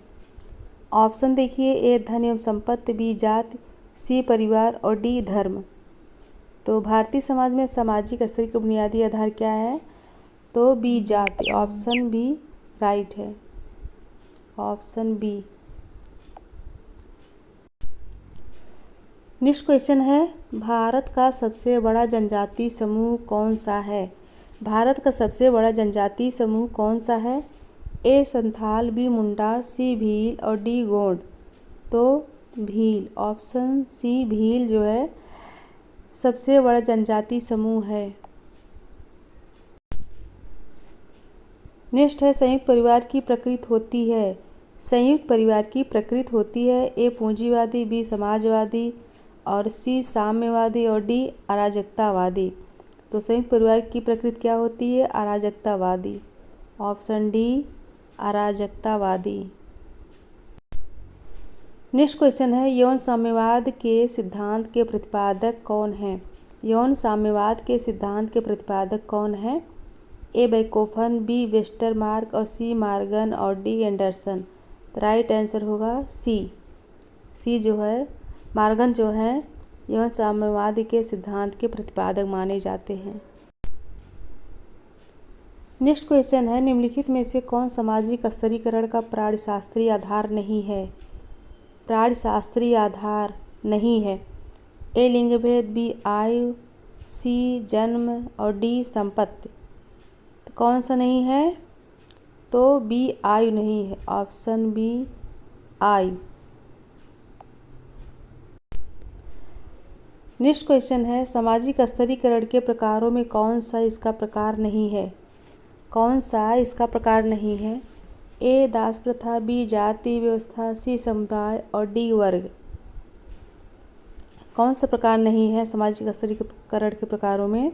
S1: ऑप्शन देखिए, ए धन एवं संपत्ति, बी जाति, सी परिवार और डी धर्म। तो भारतीय समाज में सामाजिक स्तरीकरण का बुनियादी आधार क्या है? तो बी जाति। ऑप्शन बी राइट है। Option B. नेक्स्ट क्वेश्चन है, भारत का सबसे बड़ा जनजातीय समूह कौन सा है? भारत का सबसे बड़ा जनजातीय समूह कौन सा है? ए संथाल, बी मुंडा, सी भील और डी गोंड। तो भील। ऑप्शन सी भील जो है सबसे बड़ा जनजातीय समूह है। नेक्स्ट है, संयुक्त परिवार की प्रकृति होती है। संयुक्त परिवार की प्रकृति होती है ए पूंजीवादी, बी समाजवादी और सी साम्यवादी और डी अराजकतावादी। तो संयुक्त परिवार की प्रकृति क्या होती है? अराजकतावादी। ऑप्शन डी अराजकतावादी। नेक्स्ट क्वेश्चन है, यौन साम्यवाद के सिद्धांत के प्रतिपादक कौन हैं? यौन साम्यवाद के सिद्धांत के प्रतिपादक कौन हैं? ए बैकोफन, बी वेस्टरमार्क और सी मार्गन और डी एंडरसन। तो राइट आंसर होगा सी। सी जो है मार्गन जो है यौन साम्यवाद के सिद्धांत के प्रतिपादक माने जाते हैं। नेक्स्ट क्वेश्चन है, निम्नलिखित में से कौन सामाजिक स्तरीकरण का प्राणिशास्त्रीय आधार नहीं है? प्राणिशास्त्रीय आधार नहीं है। ए लिंगभेद, बी आयु, सी जन्म और डी संपत्ति। तो कौन सा नहीं है? तो बी आयु नहीं है। ऑप्शन बी आयु। नेक्स्ट क्वेश्चन है, सामाजिक स्तरीकरण के प्रकारों में कौन सा इसका प्रकार नहीं है? कौन सा इसका प्रकार नहीं है? ए दास प्रथा, बी जाति व्यवस्था, सी समुदाय और डी वर्ग। कौन सा प्रकार नहीं है सामाजिक स्तरीकरण के प्रकारों में?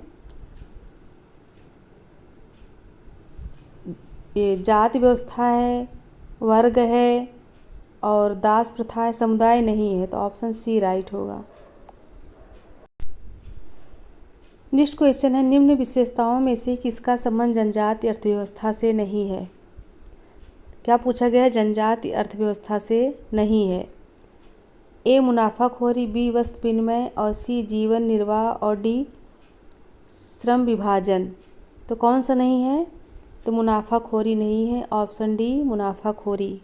S1: ये जाति व्यवस्था है, वर्ग है और दास प्रथा है, समुदाय नहीं है। तो ऑप्शन सी राइट होगा। नेक्स्ट क्वेश्चन है, निम्न विशेषताओं में से किसका संबंध जनजातीय अर्थव्यवस्था से नहीं है? क्या पूछा गया है? जनजातीय अर्थव्यवस्था से नहीं है। ए मुनाफाखोरी, बी वस्तु विनिमय और सी जीवन निर्वाह और डी श्रम विभाजन। तो कौन सा नहीं है? तो मुनाफाखोरी नहीं है, ऑप्शन डी मुनाफाखोरी।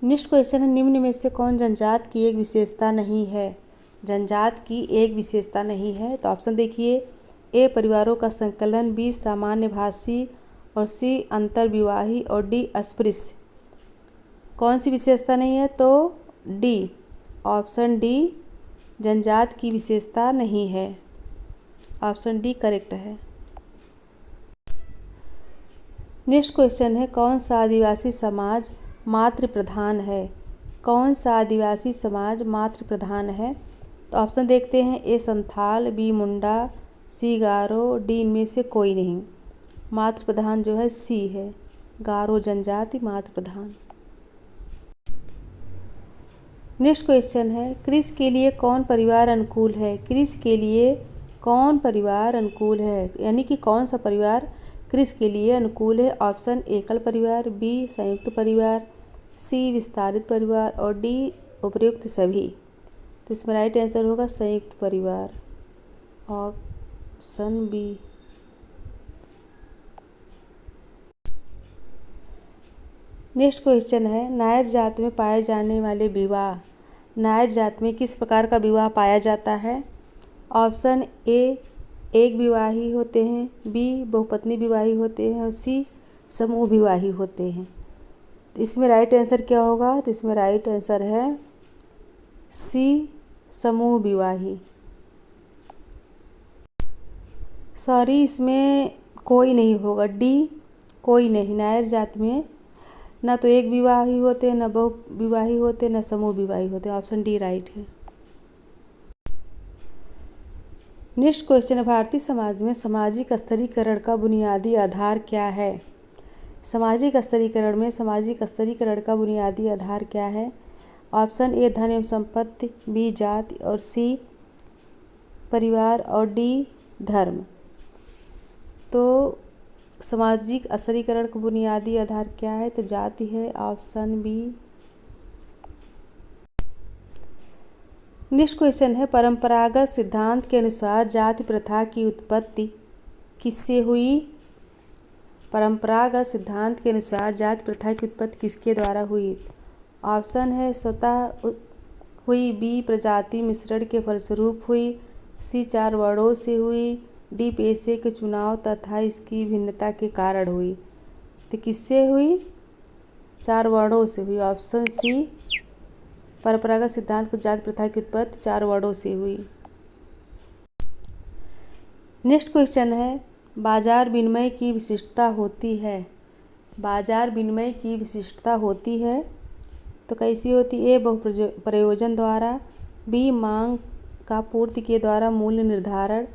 S1: नेक्स्ट क्वेश्चन है, निम्न में से कौन जनजात की एक विशेषता नहीं है? जनजात की एक विशेषता नहीं है, तो ऑप्शन देखिए, ए परिवारों का संकलन, बी सामान्य भाषी और सी अंतर्विवाही और डी अस्पृश्य। कौन सी विशेषता नहीं है? तो डी, ऑप्शन डी जनजात की विशेषता नहीं है, ऑप्शन डी करेक्ट है। नेक्स्ट क्वेश्चन है, कौन सा आदिवासी समाज मातृ प्रधान है? कौन सा आदिवासी समाज मातृ प्रधान है? तो ऑप्शन देखते हैं, ए संथाल, बी मुंडा, सी गारो, डी इनमें से कोई नहीं। मातृ प्रधान जो है सी है, गारो जनजाति मातृ प्रधान। नेक्स्ट क्वेश्चन है, कृषि के लिए कौन परिवार अनुकूल है? कृषि के लिए कौन परिवार अनुकूल है, यानी कि कौन सा परिवार कृषि के लिए अनुकूल है? ऑप्शन एकल परिवार, बी संयुक्त परिवार, सी विस्तारित परिवार और डी उपर्युक्त सभी। तो इसमें राइट आंसर होगा संयुक्त परिवार, ऑप्शन बी। नेक्स्ट क्वेश्चन है, नायर जाति में पाए जाने वाले विवाह, नायर जाति में किस प्रकार का विवाह पाया जाता है? ऑप्शन ए एक विवाही होते हैं, बी बहुपत्नी विवाही होते हैं और सी समूह विवाही होते हैं। तो इसमें राइट आंसर क्या होगा? तो इसमें राइट आंसर है सी समूह विवाही। सॉरी, इसमें कोई नहीं होगा, डी कोई नहीं। नायर जाति में ना तो एक विवाही होते हैं, ना बहु विवाही होते, ना समूह विवाही होते, ऑप्शन डी राइट है। नेक्स्ट क्वेश्चन है, भारतीय समाज में सामाजिक स्तरीकरण का बुनियादी आधार क्या है? सामाजिक स्तरीकरण में सामाजिक स्तरीकरण का बुनियादी आधार क्या है? ऑप्शन ए धन एवं संपत्ति, बी जाति और सी परिवार और डी धर्म। तो सामाजिक स्तरीकरण का बुनियादी आधार क्या है? तो जाति है, ऑप्शन बी। नेक्स्ट क्वेश्चन है, परंपरागत सिद्धांत के अनुसार जाति प्रथा की उत्पत्ति किससे हुई? परंपरागत सिद्धांत के अनुसार जाति प्रथा की उत्पत्ति किसके द्वारा हुई? ऑप्शन है स्वतः हुई, बी प्रजाति मिश्रण के फलस्वरूप हुई, सी चार वर्णों से हुई, डी पेशे के चुनाव तथा इसकी भिन्नता के कारण हुई। तो किससे हुई? चार वर्णों से हुई, ऑप्शन सी। परंपरागत सिद्धांत को जाति प्रथा की उत्पत्ति चार वर्णों से हुई। नेक्स्ट क्वेश्चन है, बाजार विनिमय की विशिष्टता होती है? बाजार विनिमय की विशिष्टता होती है तो कैसी होती है? ए बहु प्रयोजन द्वारा, बी मांग का पूर्ति के द्वारा मूल्य निर्धारण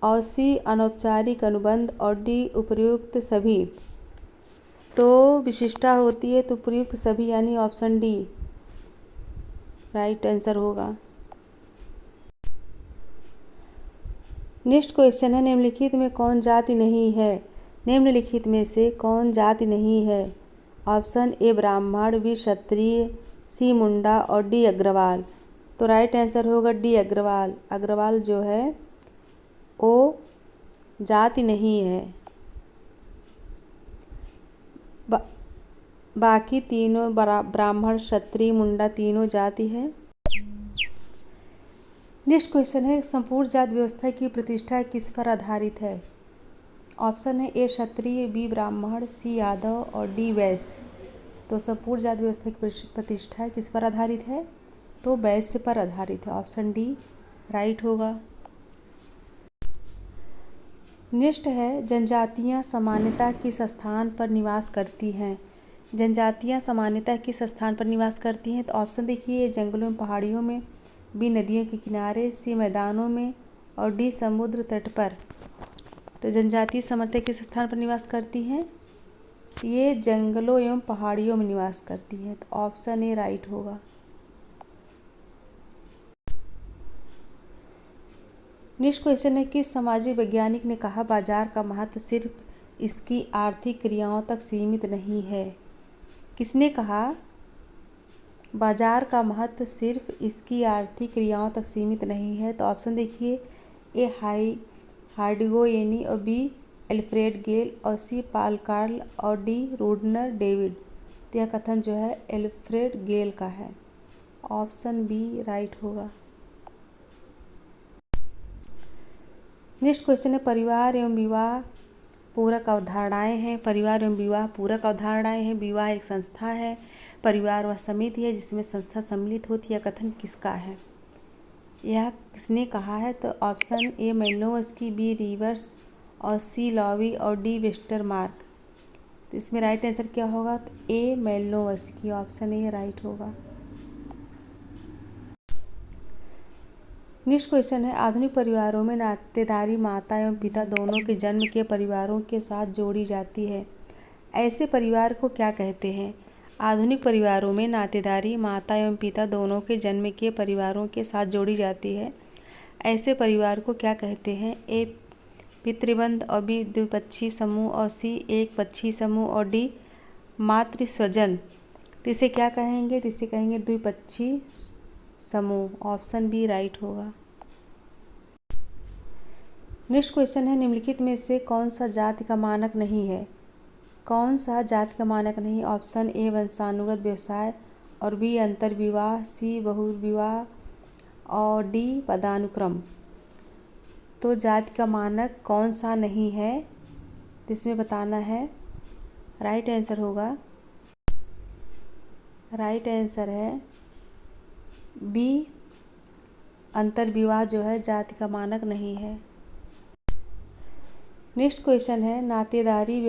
S1: और सी अनौपचारिक अनुबंध और डी उपर्युक्त सभी। तो विशिष्टता होती है तो उपर्युक्त सभी, यानी ऑप्शन डी राइट आंसर होगा। नेक्स्ट क्वेश्चन है, निम्नलिखित में कौन जाति नहीं है? निम्नलिखित में से कौन जाति नहीं है? ऑप्शन ए ब्राह्मण, बी क्षत्रिय, सी मुंडा और डी अग्रवाल। तो राइट आंसर होगा डी अग्रवाल। अग्रवाल जो है वो जाति नहीं है, बाकी तीनों ब्राह्मण, क्षत्रिय, मुंडा तीनों जाति है। नेक्स्ट क्वेश्चन है, संपूर्ण जाति व्यवस्था की प्रतिष्ठा किस पर आधारित है? ऑप्शन है ए क्षत्रिय, बी ब्राह्मण, सी यादव और डी वैश्य। तो संपूर्ण जाति व्यवस्था की प्रतिष्ठा किस पर आधारित है? तो वैश्य पर आधारित है, ऑप्शन डी राइट होगा। नेक्स्ट है, जनजातियां सामान्यतः किस स्थान पर निवास करती हैं? जनजातियां सामान्यतः किस स्थान पर निवास करती हैं? तो ऑप्शन देखिए, जंगलों में, पहाड़ियों में, बी नदियों के किनारे, सी मैदानों में और डी समुद्र तट पर। तो जनजातीय सामान्यतः किस स्थान पर निवास करती हैं? ये जंगलों एवं पहाड़ियों में निवास करती हैं, तो ऑप्शन ए राइट होगा। नेक्स्ट क्वेश्चन है, किस सामाजिक वैज्ञानिक ने कहा बाजार का महत्व सिर्फ इसकी आर्थिक क्रियाओं तक सीमित नहीं है? किसने कहा बाजार का महत्व सिर्फ इसकी आर्थिक क्रियाओं तक सीमित नहीं है? तो ऑप्शन देखिए, ए हार्डिगोयेनी और बी एल्फ्रेड गेल और सी पॉल कार्ल और डी रूडनर डेविड। तो यह कथन जो है एल्फ्रेड गेल का है। ऑप्शन बी राइट होगा। नेक्स्ट क्वेश्चन है परिवार एवं विवाह पूरक अवधारणाएं हैं। परिवार एवं विवाह पूरक अवधारणाएं हैं। विवाह एक संस्था है, परिवार वह समिति है जिसमें संस्था सम्मिलित होती है। कथन किसका है? यह किसने कहा है? तो ऑप्शन ए मेलिनोवस्की, बी रिवर्स और सी लॉवी और डी वेस्टरमार्क। तो इसमें राइट आंसर क्या होगा? तो ए मेलिनोवस्की, ऑप्शन ए राइट होगा। नेक्स्ट क्वेश्चन है आधुनिक परिवारों में नातेदारी माता एवं पिता दोनों के जन्म के परिवारों के साथ जोड़ी जाती है। ऐसे परिवार को क्या कहते हैं? आधुनिक परिवारों में नातेदारी माता एवं पिता दोनों के जन्म के परिवारों के साथ जोड़ी जाती है। ऐसे परिवार को क्या कहते हैं? ए पितृबंध और बी द्विपक्षीय समूह और सी एक पक्षीय समूह और डी मातृ स्वजन। तो इसे क्या कहेंगे? तो इसे कहेंगे द्विपक्षीय समूह। ऑप्शन बी राइट होगा। नेक्स्ट क्वेश्चन है निम्नलिखित में से कौन सा जाति का मानक नहीं है? कौन सा जाति का मानक नहीं? ऑप्शन ए वंशानुगत व्यवसाय और बी अंतर्विवाह, सी बहुविवाह और डी पदानुक्रम। तो जाति का मानक कौन सा नहीं है इसमें बताना है। राइट आंसर होगा, राइट आंसर है बी अंतर्विवाह जो है जाति का मानक नहीं है। नेक्स्ट क्वेश्चन है नातेदारी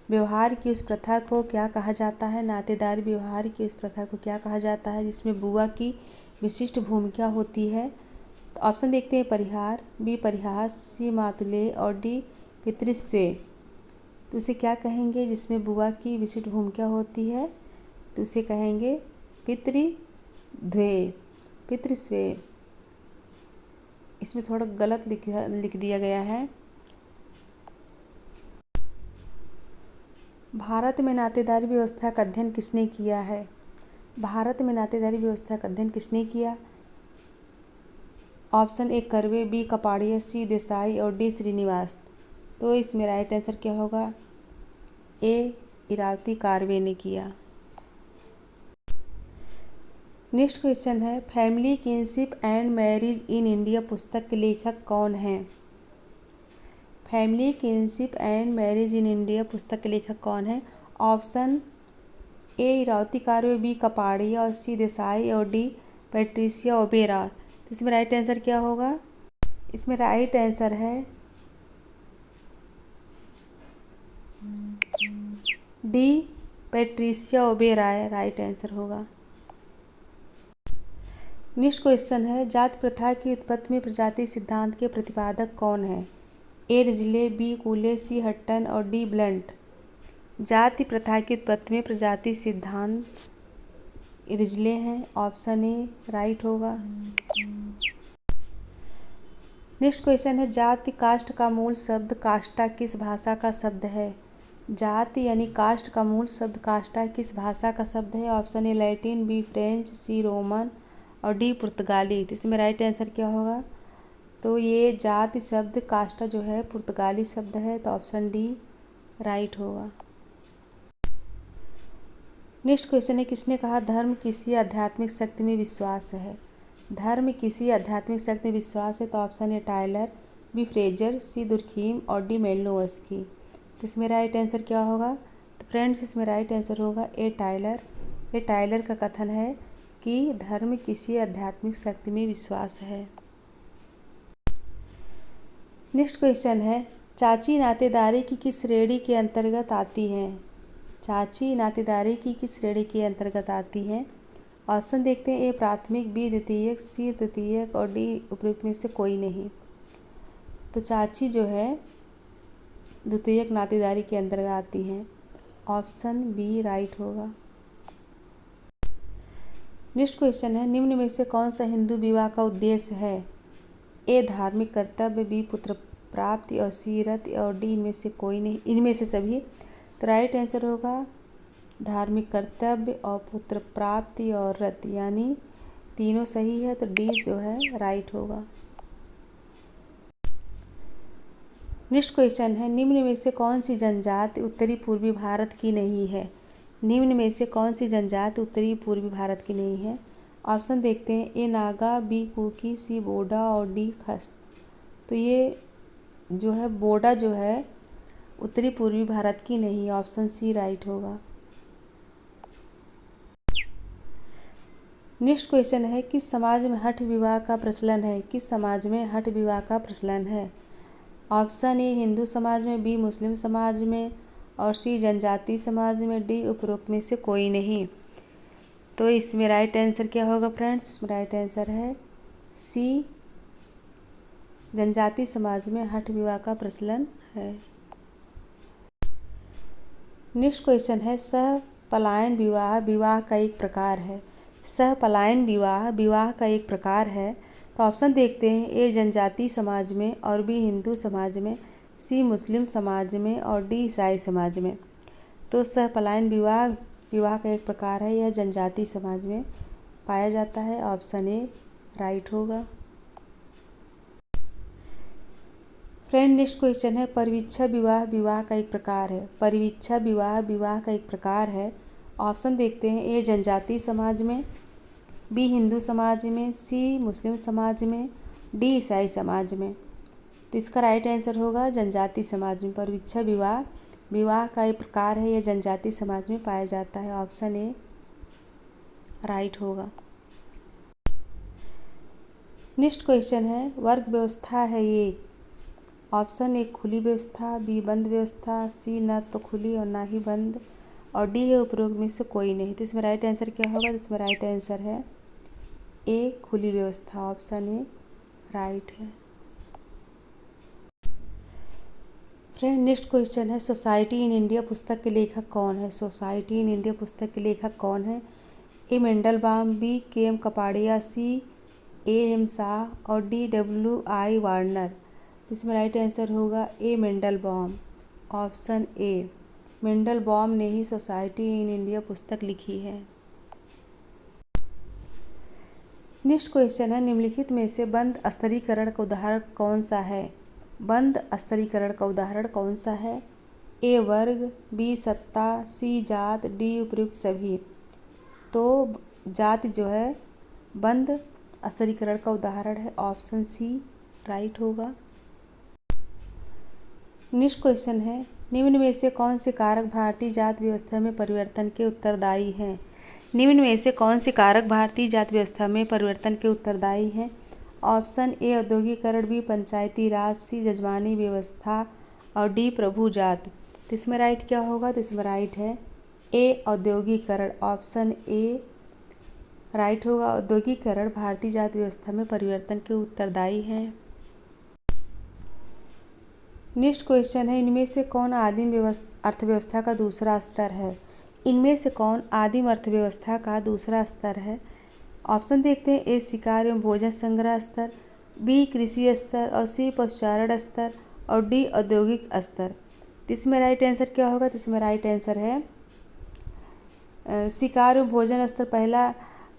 S1: व्यवहार की उस प्रथा को क्या कहा जाता है? नातेदारी व्यवहार की उस प्रथा को क्या कहा जाता है जिसमें बुआ की विशिष्ट भूमिका होती है? तो ऑप्शन देखते हैं परिहार, बी परिहास, सी मातुले और डी पितृस्वे। तो उसे क्या कहेंगे जिसमें बुआ की विशिष्ट भूमिका होती है? तो उसे कहेंगे पितृध्वे, पितृस्वे। इसमें थोड़ा गलत लिख दिया गया है। भारत में नातेदारी व्यवस्था का अध्ययन किसने किया है? भारत में नातेदारी व्यवस्था का अध्ययन किसने किया? Option A Karve, B Kapadia, C Desai और डी श्रीनिवास। तो इसमें राइट आंसर क्या होगा? ए इरावती कार्वे ने किया। नेक्स्ट क्वेश्चन है family kinship and marriage in India पुस्तक के लेखक कौन हैं? Family kinship and marriage in India पुस्तक के लेखक कौन है? Option A Iravati Karve, B Kapadia और सी देसाई और डी पैट्रिसिया ओबेरा। तो इसमें राइट आंसर क्या होगा? इसमें राइट आंसर है डी पैट्रिसिया ओबेरा, राइट आंसर होगा। नेक्स्ट क्वेश्चन है जाति प्रथा की उत्पत्ति में प्रजाति सिद्धांत के प्रतिपादक कौन है? ए रिजले, बी कूले, सी हट्टन और डी ब्लंट। जाति प्रथा की उत्पत्ति में प्रजाति सिद्धांत रिजले हैं। ऑप्शन ए राइट होगा। नेक्स्ट क्वेश्चन है जाति कास्ट का मूल शब्द कास्टा किस भाषा का शब्द है? जाति यानी कास्ट का मूल शब्द कास्टा किस भाषा का शब्द है? Option A Latin, B French, C Roman और डी पुर्तगाली। तो इसमें राइट आंसर क्या होगा? तो ये जाति शब्द कास्टा जो है पुर्तगाली शब्द है। तो ऑप्शन डी राइट होगा। नेक्स्ट क्वेश्चन है किसने कहा धर्म किसी आध्यात्मिक शक्ति में विश्वास है? धर्म किसी आध्यात्मिक शक्ति में विश्वास है। तो option A Tylor, B Frazer, C Durkheim और डी मेलिनोवस्की। तो इसमें राइट आंसर क्या होगा? तो फ्रेंड्स इसमें राइट आंसर होगा ए टायलर। ए टायलर का कथन है कि धर्म किसी आध्यात्मिक शक्ति में विश्वास है। नेक्स्ट क्वेश्चन है चाची नातेदारी की किस श्रेणी के अंतर्गत आती हैं? चाची नातेदारी की किस श्रेणी के अंतर्गत आती हैं? ऑप्शन देखते हैं ए प्राथमिक, बी द्वितीयक, सी तृतीयक और डी उपयुक्त में से कोई नहीं। तो चाची जो है द्वितीयक नातेदारी के अंतर्गत आती हैं। ऑप्शन बी राइट होगा। नेक्स्ट क्वेश्चन है निम्न में से कौन सा हिंदू विवाह का उद्देश्य है? ए धार्मिक कर्तव्य, बी पुत्र प्राप्ति और सी रति और डी इनमें से कोई नहीं, इनमें से सभी। तो राइट आंसर होगा धार्मिक कर्तव्य और पुत्र प्राप्ति और रति, यानी तीनों सही है। तो डी जो है राइट होगा। नेक्स्ट क्वेश्चन है, निम्न में से कौन सी जनजाति उत्तरी पूर्वी भारत की नहीं है? निम्न में से कौन सी जनजाति उत्तरी पूर्वी भारत की नहीं है? ऑप्शन देखते हैं, ए नागा, बी कुकी, सी बोडा और डी खस्त। तो ये जो है बोडा जो है उत्तरी पूर्वी भारत की नहीं, ऑप्शन सी राइट होगा। नेक्स्ट क्वेश्चन है, किस समाज में हठ विवाह का प्रचलन है? किस समाज में हठ विवाह का प्रचलन है? ऑप्शन ए हिंदू समाज में, बी मुस्लिम समाज में और सी जनजाति समाज में, डी उपरोक्त में से कोई नहीं। तो इसमें राइट आंसर क्या होगा फ्रेंड्स? इसमें राइट आंसर है सी, जनजाति समाज में हठ विवाह का प्रचलन है। नेक्स्ट क्वेश्चन है, सह पलायन विवाह विवाह का एक प्रकार है। सह पलायन विवाह विवाह का एक प्रकार है। तो ऑप्शन देखते हैं, ए जनजाति समाज में और बी हिंदू समाज में, सी मुस्लिम समाज में और डी ईसाई समाज में। तो सह पलायन विवाह विवाह का एक प्रकार है, यह जनजाति समाज में पाया जाता है, ऑप्शन ए राइट होगा। फ्रेंड नेक्स्ट क्वेश्चन है, परिवीक्षा विवाह विवाह का एक प्रकार है। परिवीक्षा विवाह विवाह का एक प्रकार है। ऑप्शन देखते हैं, ए जनजाति समाज में, बी हिंदू समाज में, सी मुस्लिम समाज में, डी ईसाई समाज में। तो इसका राइट आंसर होगा जनजाति समाज में। परिवीक्षा विवाह विवाह का एक प्रकार है, यह जनजाति समाज में पाया जाता है, ऑप्शन ए राइट होगा। नेक्स्ट क्वेश्चन है, वर्ग व्यवस्था है ये। ऑप्शन ए खुली व्यवस्था, बी बंद व्यवस्था, सी न तो खुली और ना ही बंद और डी है उपरोक्त में से कोई नहीं। तो इसमें राइट आंसर क्या होगा? तो इसमें राइट आंसर है ए खुली व्यवस्था, ऑप्शन ए राइट है। फ्रेंड नेक्स्ट क्वेश्चन है, सोसाइटी इन इंडिया पुस्तक के लेखक कौन है? सोसाइटी इन इंडिया पुस्तक के लेखक कौन है? A Mandelbaum, B K M Kapadia, C A M Shah और डी डब्ल्यू आई वार्नर। इसमें राइट आंसर होगा ए मेंडलबाम, ऑप्शन ए। मेंडलबाम ने ही सोसाइटी इन इंडिया पुस्तक लिखी है। नेक्स्ट क्वेश्चन है, निम्नलिखित में से बंद स्तरीकरण का उदाहरण कौन सा है? बंद स्तरीकरण का उदाहरण कौन सा है? ए वर्ग, बी सत्ता, सी जात, डी उपयुक्त सभी। तो जात जो है बंद स्तरीकरण का उदाहरण है, ऑप्शन सी राइट होगा। नेक्स्ट क्वेश्चन है, निम्न में से कौन से कारक भारतीय जात व्यवस्था में परिवर्तन के उत्तरदायी हैं? निम्न में से कौन से कारक भारतीय जात व्यवस्था में परिवर्तन के उत्तरदायी हैं? ऑप्शन ए औद्योगिकरण, बी पंचायती राज, सी जजमानी व्यवस्था और डी प्रभु जात। तो इसमें राइट क्या होगा? तो इसमें राइट है ए औद्योगिकरण, ऑप्शन ए राइट होगा। औद्योगिकरण भारतीय जात व्यवस्था में परिवर्तन के उत्तरदायी हैं। नेक्स्ट क्वेश्चन है, इनमें से कौन आदिम अर्थव्यवस्था का दूसरा स्तर है? इनमें से कौन आदिम अर्थव्यवस्था का दूसरा स्तर है? ऑप्शन देखते हैं, ए शिकार एवं भोजन संग्रह स्तर, बी कृषि स्तर और सी पशुचारण स्तर और डी औद्योगिक स्तर। इसमें राइट आंसर क्या होगा? तो इसमें राइट आंसर है शिकार एवं भोजन स्तर पहला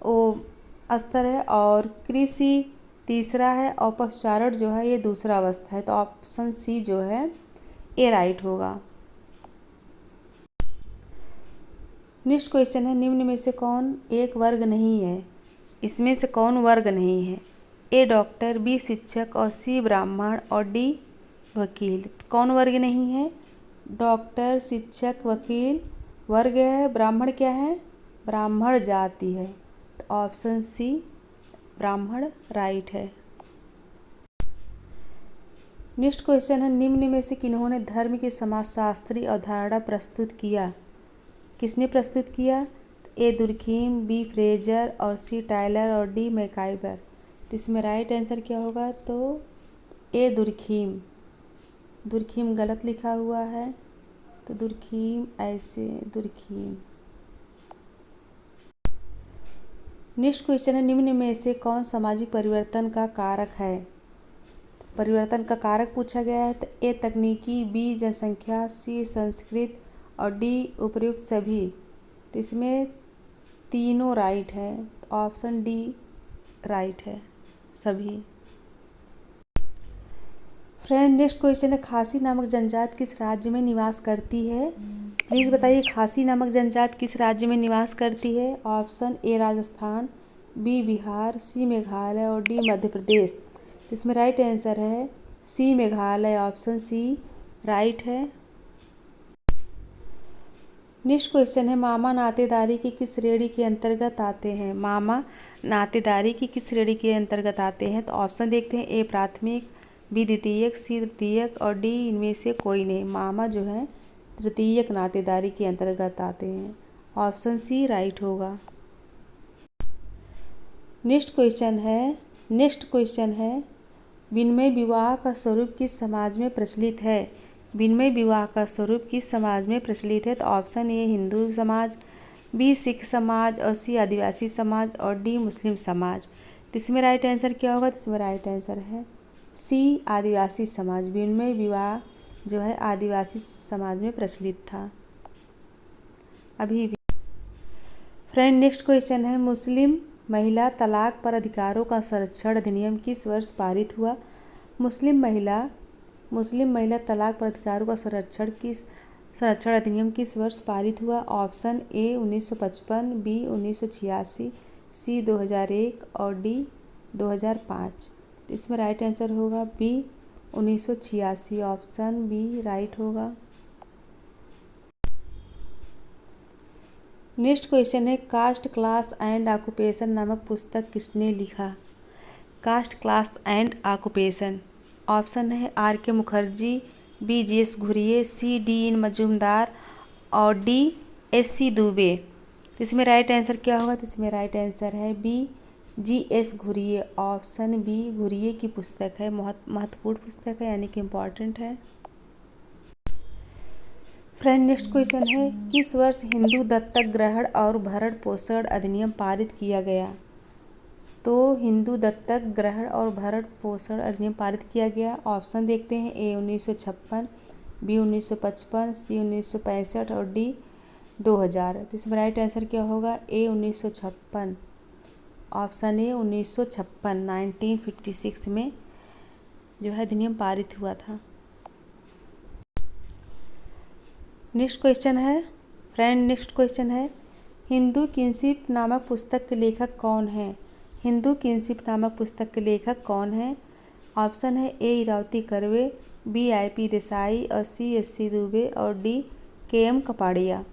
S1: वो स्तर है और कृषि तीसरा है और पशुचारण जो है ये दूसरा अवस्था है। तो ऑप्शन सी जो है ए राइट होगा। नेक्स्ट क्वेश्चन है, निम्न में से कौन एक वर्ग नहीं है? इसमें से कौन वर्ग नहीं है? ए डॉक्टर, बी शिक्षक और सी ब्राह्मण और डी वकील। कौन वर्ग नहीं है? डॉक्टर, शिक्षक, वकील वर्ग है, ब्राह्मण क्या है? ब्राह्मण जाति है। तो ऑप्शन सी ब्राह्मण राइट है। नेक्स्ट क्वेश्चन है, निम्न में से किन्होंने धर्म की समाजशास्त्री अवधारणा प्रस्तुत किया? किसने प्रस्तुत किया? ए दुर्खीम, बी फ्रेजर और सी टायलर और डी मैकाइबर। तो इसमें राइट आंसर क्या होगा? तो ए दुर्खीम। दुर्खीम गलत लिखा हुआ है, तो दुर्खीम ऐसे दुर्खीम। नेक्स्ट क्वेश्चन है, निम्न में से कौन सामाजिक परिवर्तन का कारक है? परिवर्तन का कारक पूछा गया है। तो ए तकनीकी, बी जनसंख्या, सी संस्कृत और डी उपर्युक्त सभी। तो इसमें तीनों राइट है, तो ऑप्शन डी राइट है सभी। फ्रेंड नेक्स्ट क्वेश्चन है, खासी नामक जनजाति किस राज्य में निवास करती है? प्लीज़ बताइए खासी नामक जनजाति किस राज्य में निवास करती है? Option A Rajasthan, B Bihar, C Meghalaya और डी मध्य प्रदेश। इसमें राइट आंसर है C Meghalaya, option C right है। नेक्स्ट क्वेश्चन है, मामा नातेदारी की किस श्रेणी के अंतर्गत आते हैं? मामा नातेदारी की किस श्रेणी के अंतर्गत आते हैं? तो ऑप्शन देखते हैं, ए प्राथमिक, बी द्वितीयक, सी तृतीयक और डी इनमें से कोई नहीं। मामा जो है तृतीयक नातेदारी के अंतर्गत आते हैं, ऑप्शन सी राइट होगा। नेक्स्ट क्वेश्चन है विनिमय विवाह का स्वरूप किस समाज में प्रचलित है? विनिमय विवाह का स्वरूप किस समाज में प्रचलित है? तो ऑप्शन ए हिंदू समाज, बी सिख समाज और सी आदिवासी समाज और डी मुस्लिम समाज। इसमें राइट आंसर क्या होगा? इसमें राइट आंसर है सी आदिवासी समाज। विनिमय विवाह जो है आदिवासी समाज में प्रचलित था अभी भी। फ्रेंड नेक्स्ट क्वेश्चन है, मुस्लिम महिला तलाक पर अधिकारों का संरक्षण अधिनियम किस वर्ष पारित हुआ? मुस्लिम महिला तलाक पर अधिकारों का संरक्षण अधिनियम किस वर्ष पारित हुआ? ऑप्शन ए 1955, बी 1986, सी 2001 और डी 2005। इसमें राइट आंसर होगा बी 1986, ऑप्शन बी राइट होगा। नेक्स्ट क्वेश्चन है, कास्ट क्लास एंड ऑक्यूपेशन नामक पुस्तक किसने लिखा? Caste class and occupation, option है R K Mukherjee, B G S Ghurye, C D N Majumdar और डी एस सी दुबे। इसमें राइट आंसर क्या होगा? तो इसमें राइट आंसर है B G S Ghurye, option B Ghurye की पुस्तक है, महत्वपूर्ण पुस्तक है यानी कि इम्पॉर्टेंट है। फ्रेंड नेक्स्ट क्वेश्चन है, किस वर्ष हिंदू दत्तक ग्रहण और भरण पोषण अधिनियम पारित किया गया? तो हिंदू दत्तक ग्रहण और भरण पोषण अधिनियम पारित किया गया। ऑप्शन देखते हैं, ए 1956, बी 1955, सी 1965 और डी 2000। तो इसमें राइट आंसर क्या होगा? ए 1956, ऑप्शन ए 1956, 1956 में जो है अधिनियम पारित हुआ था। नेक्स्ट क्वेश्चन है हिंदू किंगशिप नामक पुस्तक के लेखक कौन है? हिंदू किंगशिप नामक पुस्तक के लेखक कौन है? ऑप्शन है A Iravati Karve, B I P Desai और सी एस सी दुबे और डी के एम कपाड़िया।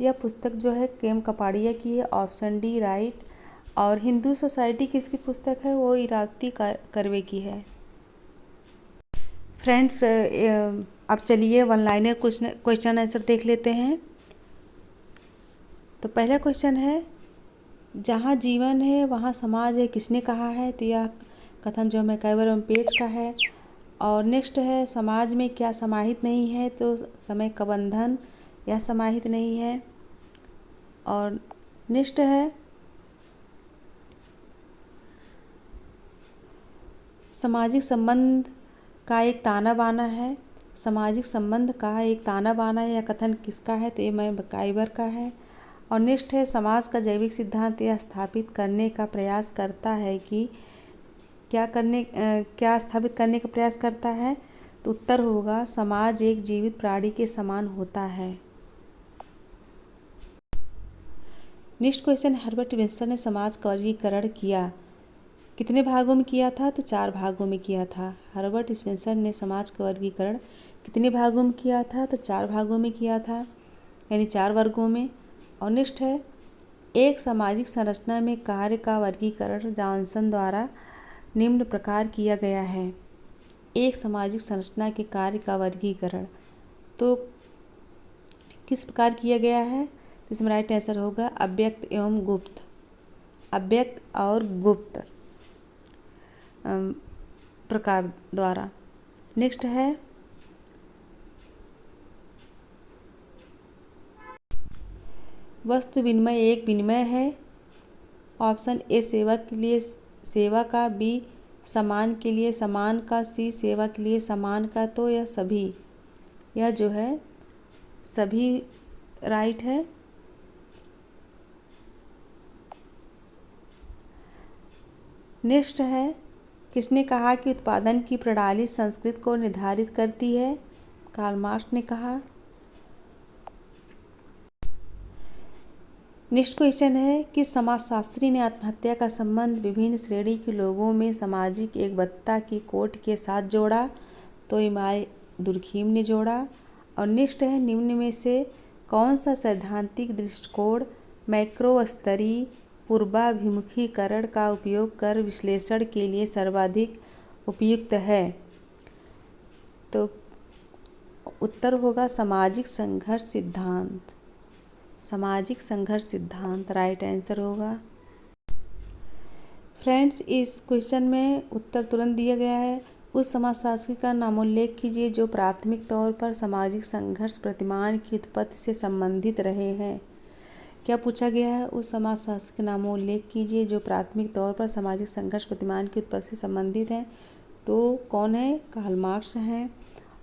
S1: यह पुस्तक जो है के एम कपाड़िया की है, ऑप्शन डी राइट। और हिंदू सोसाइटी किसकी पुस्तक है? वो इरावती कर्वे की है। फ्रेंड्स अब चलिए वन लाइनर क्वेश्चन आंसर देख लेते हैं। तो पहला क्वेश्चन है, जहाँ जीवन है वहाँ समाज है किसने कहा है? तो यह कथन जो मैकइवर एवं पेज का है। और नेक्स्ट है, समाज में क्या समाहित नहीं है? तो समय का बंधन यह समाहित नहीं है। और नेक्स्ट है, सामाजिक संबंध का एक ताना बाना है। सामाजिक संबंध का एक ताना बाना है, यह कथन किसका है? तो ये मैकइवर का है। और नेक्स्ट है, समाज का जैविक सिद्धांत यह स्थापित करने का प्रयास करता है कि क्या स्थापित करने का प्रयास करता है? तो उत्तर होगा समाज एक जीवित प्राणी के समान होता है। नेक्स्ट क्वेश्चन, हर्बर्ट विल्सन ने समाज का वर्गीकरण किया, कितने भागों में किया था? तो 4 भागों में किया था। हर्बर्ट स्पेंसर ने समाज का वर्गीकरण कितने भागों में किया था? तो 4 भागों में किया था, यानी 4 वर्गों में। और नेक्स्ट है, एक सामाजिक संरचना में कार्य का वर्गीकरण जॉनसन द्वारा निम्न प्रकार किया गया है। एक सामाजिक संरचना के कार्य का वर्गीकरण तो किस प्रकार किया गया है? तो इसमें राइट आंसर होगा अव्यक्त एवं गुप्त, अव्यक्त और गुप्त प्रकार द्वारा। नेक्स्ट है, वस्तु विनिमय एक विनिमय है। ऑप्शन ए सेवा के लिए सेवा का, बी समान के लिए समान का, सी सेवा के लिए समान का। तो यह जो है सभी राइट है। नेक्स्ट है, किसने कहा कि उत्पादन की प्रणाली संस्कृति को निर्धारित करती है? कार्ल मार्क्स ने कहा। नेक्स्ट क्वेश्चन है कि समाजशास्त्री ने आत्महत्या का संबंध विभिन्न श्रेणी के लोगों में सामाजिक एकबद्धता की कोट के साथ जोड़ा, तो इमाय दुर्खीम ने जोड़ा। और नेक्स्ट है, निम्न में से कौन सा सैद्धांतिक दृष्टिकोण मैक्रो स्तरीय पूर्वाभिमुखीकरण का उपयोग कर विश्लेषण के लिए सर्वाधिक उपयुक्त है? तो उत्तर होगा सामाजिक संघर्ष सिद्धांत। सामाजिक संघर्ष सिद्धांत राइट आंसर होगा। फ्रेंड्स, इस क्वेश्चन में उत्तर तुरंत दिया गया है। उस समाजशास्त्री का नामोल्लेख कीजिए जो प्राथमिक तौर पर सामाजिक संघर्ष प्रतिमान की उत्पत्ति से संबंधित रहे हैं। क्या पूछा गया है? उस समाजशास्त्री का नामोल्लेख कीजिए जो प्राथमिक तौर पर सामाजिक संघर्ष प्रतिमान की उत्पत्ति से संबंधित है। तो कौन है? कार्ल मार्क्स हैं।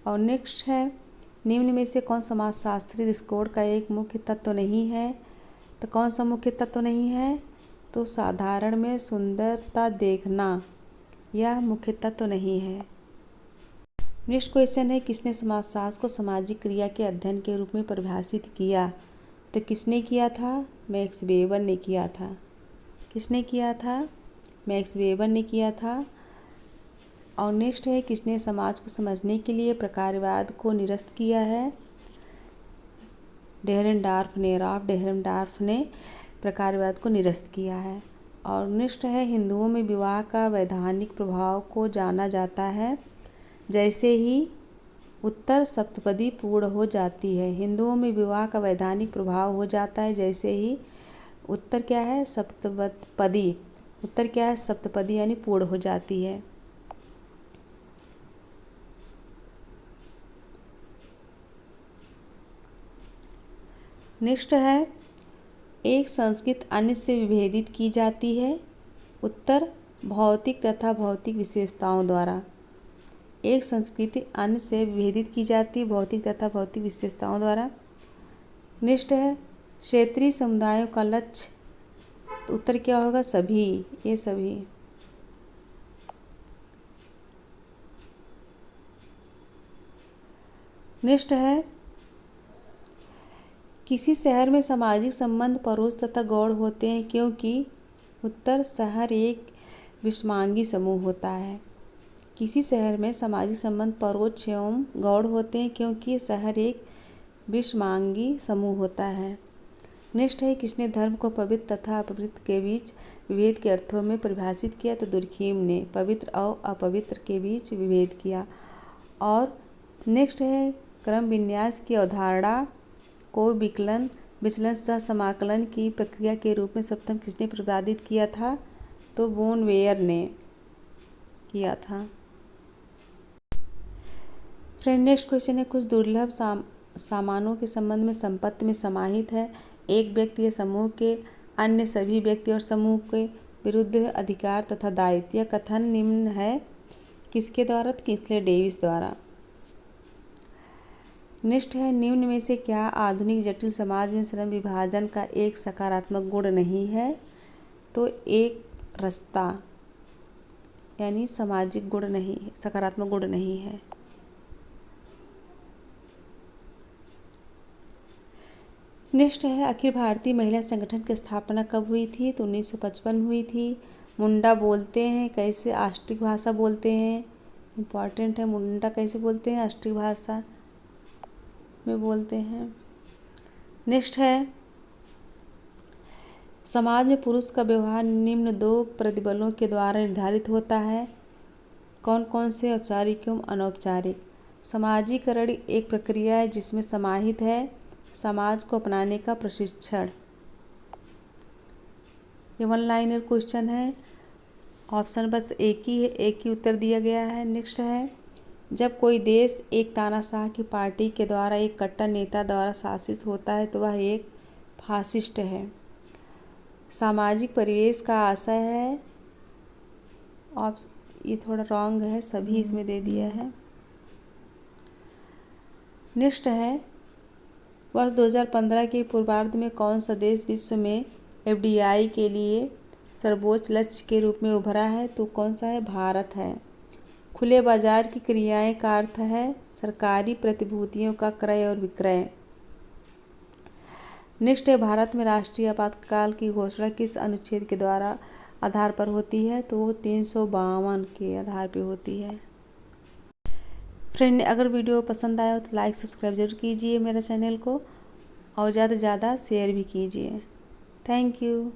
S1: और नेक्स्ट है, निम्न में से कौन समाजशास्त्री दृष्टिकोण का एक मुख्य तत्व नहीं है? तो कौन सा मुख्य तत्व नहीं है? तो साधारण में सुंदरता देखना, यह मुख्य तत्व नहीं है। नेक्स्ट क्वेश्चन है, किसने समाजशास्त्र को सामाजिक क्रिया के अध्ययन के रूप में परिभाषित किया? तो किसने किया था? मैक्स वेबर ने किया था। किसने किया था? मैक्स वेबर ने किया था। और नेक्स्ट है, किसने समाज को समझने के लिए प्रकारवाद को निरस्त किया है? डेहरेनडॉर्फ ने, राल्फ डेहरेनडॉर्फ ने प्रकारवाद को निरस्त किया है। और नेक्स्ट है, हिंदुओं में विवाह का वैधानिक प्रभाव को जाना जाता है जैसे ही उत्तर सप्तपदी पूर्ण हो जाती है। हिंदुओं में विवाह का वैधानिक प्रभाव हो जाता है जैसे ही उत्तर क्या है? सप्तपदी। उत्तर क्या है? सप्तपदी यानी पूर्ण हो जाती है। नेक्स्ट है, एक संस्कृति अन्य से विभेदित की जाती है। उत्तर भौतिक तथा भौतिक विशेषताओं द्वारा। एक संस्कृति अन्य से विभेदित की जाती है भौतिक तथा भौतिक विशेषताओं द्वारा। नेक्स्ट है, क्षेत्रीय समुदायों का लक्ष्य। तो उत्तर क्या होगा? सभी। ये सभी। नेक्स्ट है, किसी शहर में सामाजिक संबंध परोक्ष तथा गौण होते हैं क्योंकि उत्तर शहर एक विषमांगी समूह होता है। किसी शहर में सामाजिक संबंध परोक्ष एवं गौण होते हैं क्योंकि शहर एक विषमांगी समूह होता है। नेक्स्ट है, किसने धर्म को पवित्र तथा अपवित्र के बीच विभेद के अर्थों में परिभाषित किया? तो दुर्खीम ने पवित्र और अपवित्र के बीच विभेद किया। और नेक्स्ट है, क्रम विन्यास की अवधारणा को विचलन सह समाकलन की प्रक्रिया के रूप में सर्वप्रथम किसने प्रतिपादित किया था? तो वोन वेयर ने किया था। फ्रेंड, नेक्स्ट क्वेश्चन है, कुछ दुर्लभ सामानों के संबंध में संपत्ति में समाहित है एक व्यक्ति या समूह के अन्य सभी व्यक्ति और समूह के विरुद्ध अधिकार तथा दायित्व। यह कथन निम्न है किसके द्वारा? तो किंग्सले डेविस द्वारा। नेक्स्ट है, निम्न में से क्या आधुनिक जटिल समाज में श्रम विभाजन का एक सकारात्मक गुण नहीं है? तो एक रास्ता यानी सामाजिक गुण नहीं, सकारात्मक गुण नहीं है। नेक्स्ट है, अखिल भारतीय महिला संगठन की स्थापना कब हुई थी? तो 1955 हुई थी। मुंडा बोलते हैं कैसे? ऑस्ट्रिक भाषा बोलते हैं। इम्पॉर्टेंट है, मुंडा कैसे बोलते हैं? ऑस्ट्रिक भाषा में बोलते हैं। नेक्स्ट है, समाज में पुरुष का व्यवहार निम्न दो प्रतिबलों के द्वारा निर्धारित होता है। कौन कौन से? औपचारिक एवं अनौपचारिक। समाजीकरण एक प्रक्रिया है जिसमें समाहित है समाज को अपनाने का प्रशिक्षण। ये वन लाइनर क्वेश्चन है। ऑप्शन बस एक ही है, एक ही उत्तर दिया गया है। नेक्स्ट है, जब कोई देश एक तानाशाह की पार्टी के द्वारा एक कट्टर नेता द्वारा शासित होता है तो वह एक फासिस्ट है। सामाजिक परिवेश का आशय है। ये थोड़ा रॉन्ग है, सभी इसमें दे दिया है। नेक्स्ट है, वर्ष 2015 के पूर्वार्ध में कौन सा देश विश्व में एफडीआई के लिए सर्वोच्च लक्ष्य के रूप में उभरा है तो कौन सा है? भारत है। खुले बाजार की क्रियाएं का अर्थ है सरकारी प्रतिभूतियों का क्रय और विक्रय। निष्ठे भारत में राष्ट्रीय आपातकाल की घोषणा किस अनुच्छेद के द्वारा आधार पर होती है? तो 352 के आधार पर होती है। फ्रेंड, अगर वीडियो पसंद आया हो तो लाइक सब्सक्राइब जरूर कीजिए मेरे चैनल को और ज़्यादा से ज़्यादा शेयर भी कीजिए। Thank you.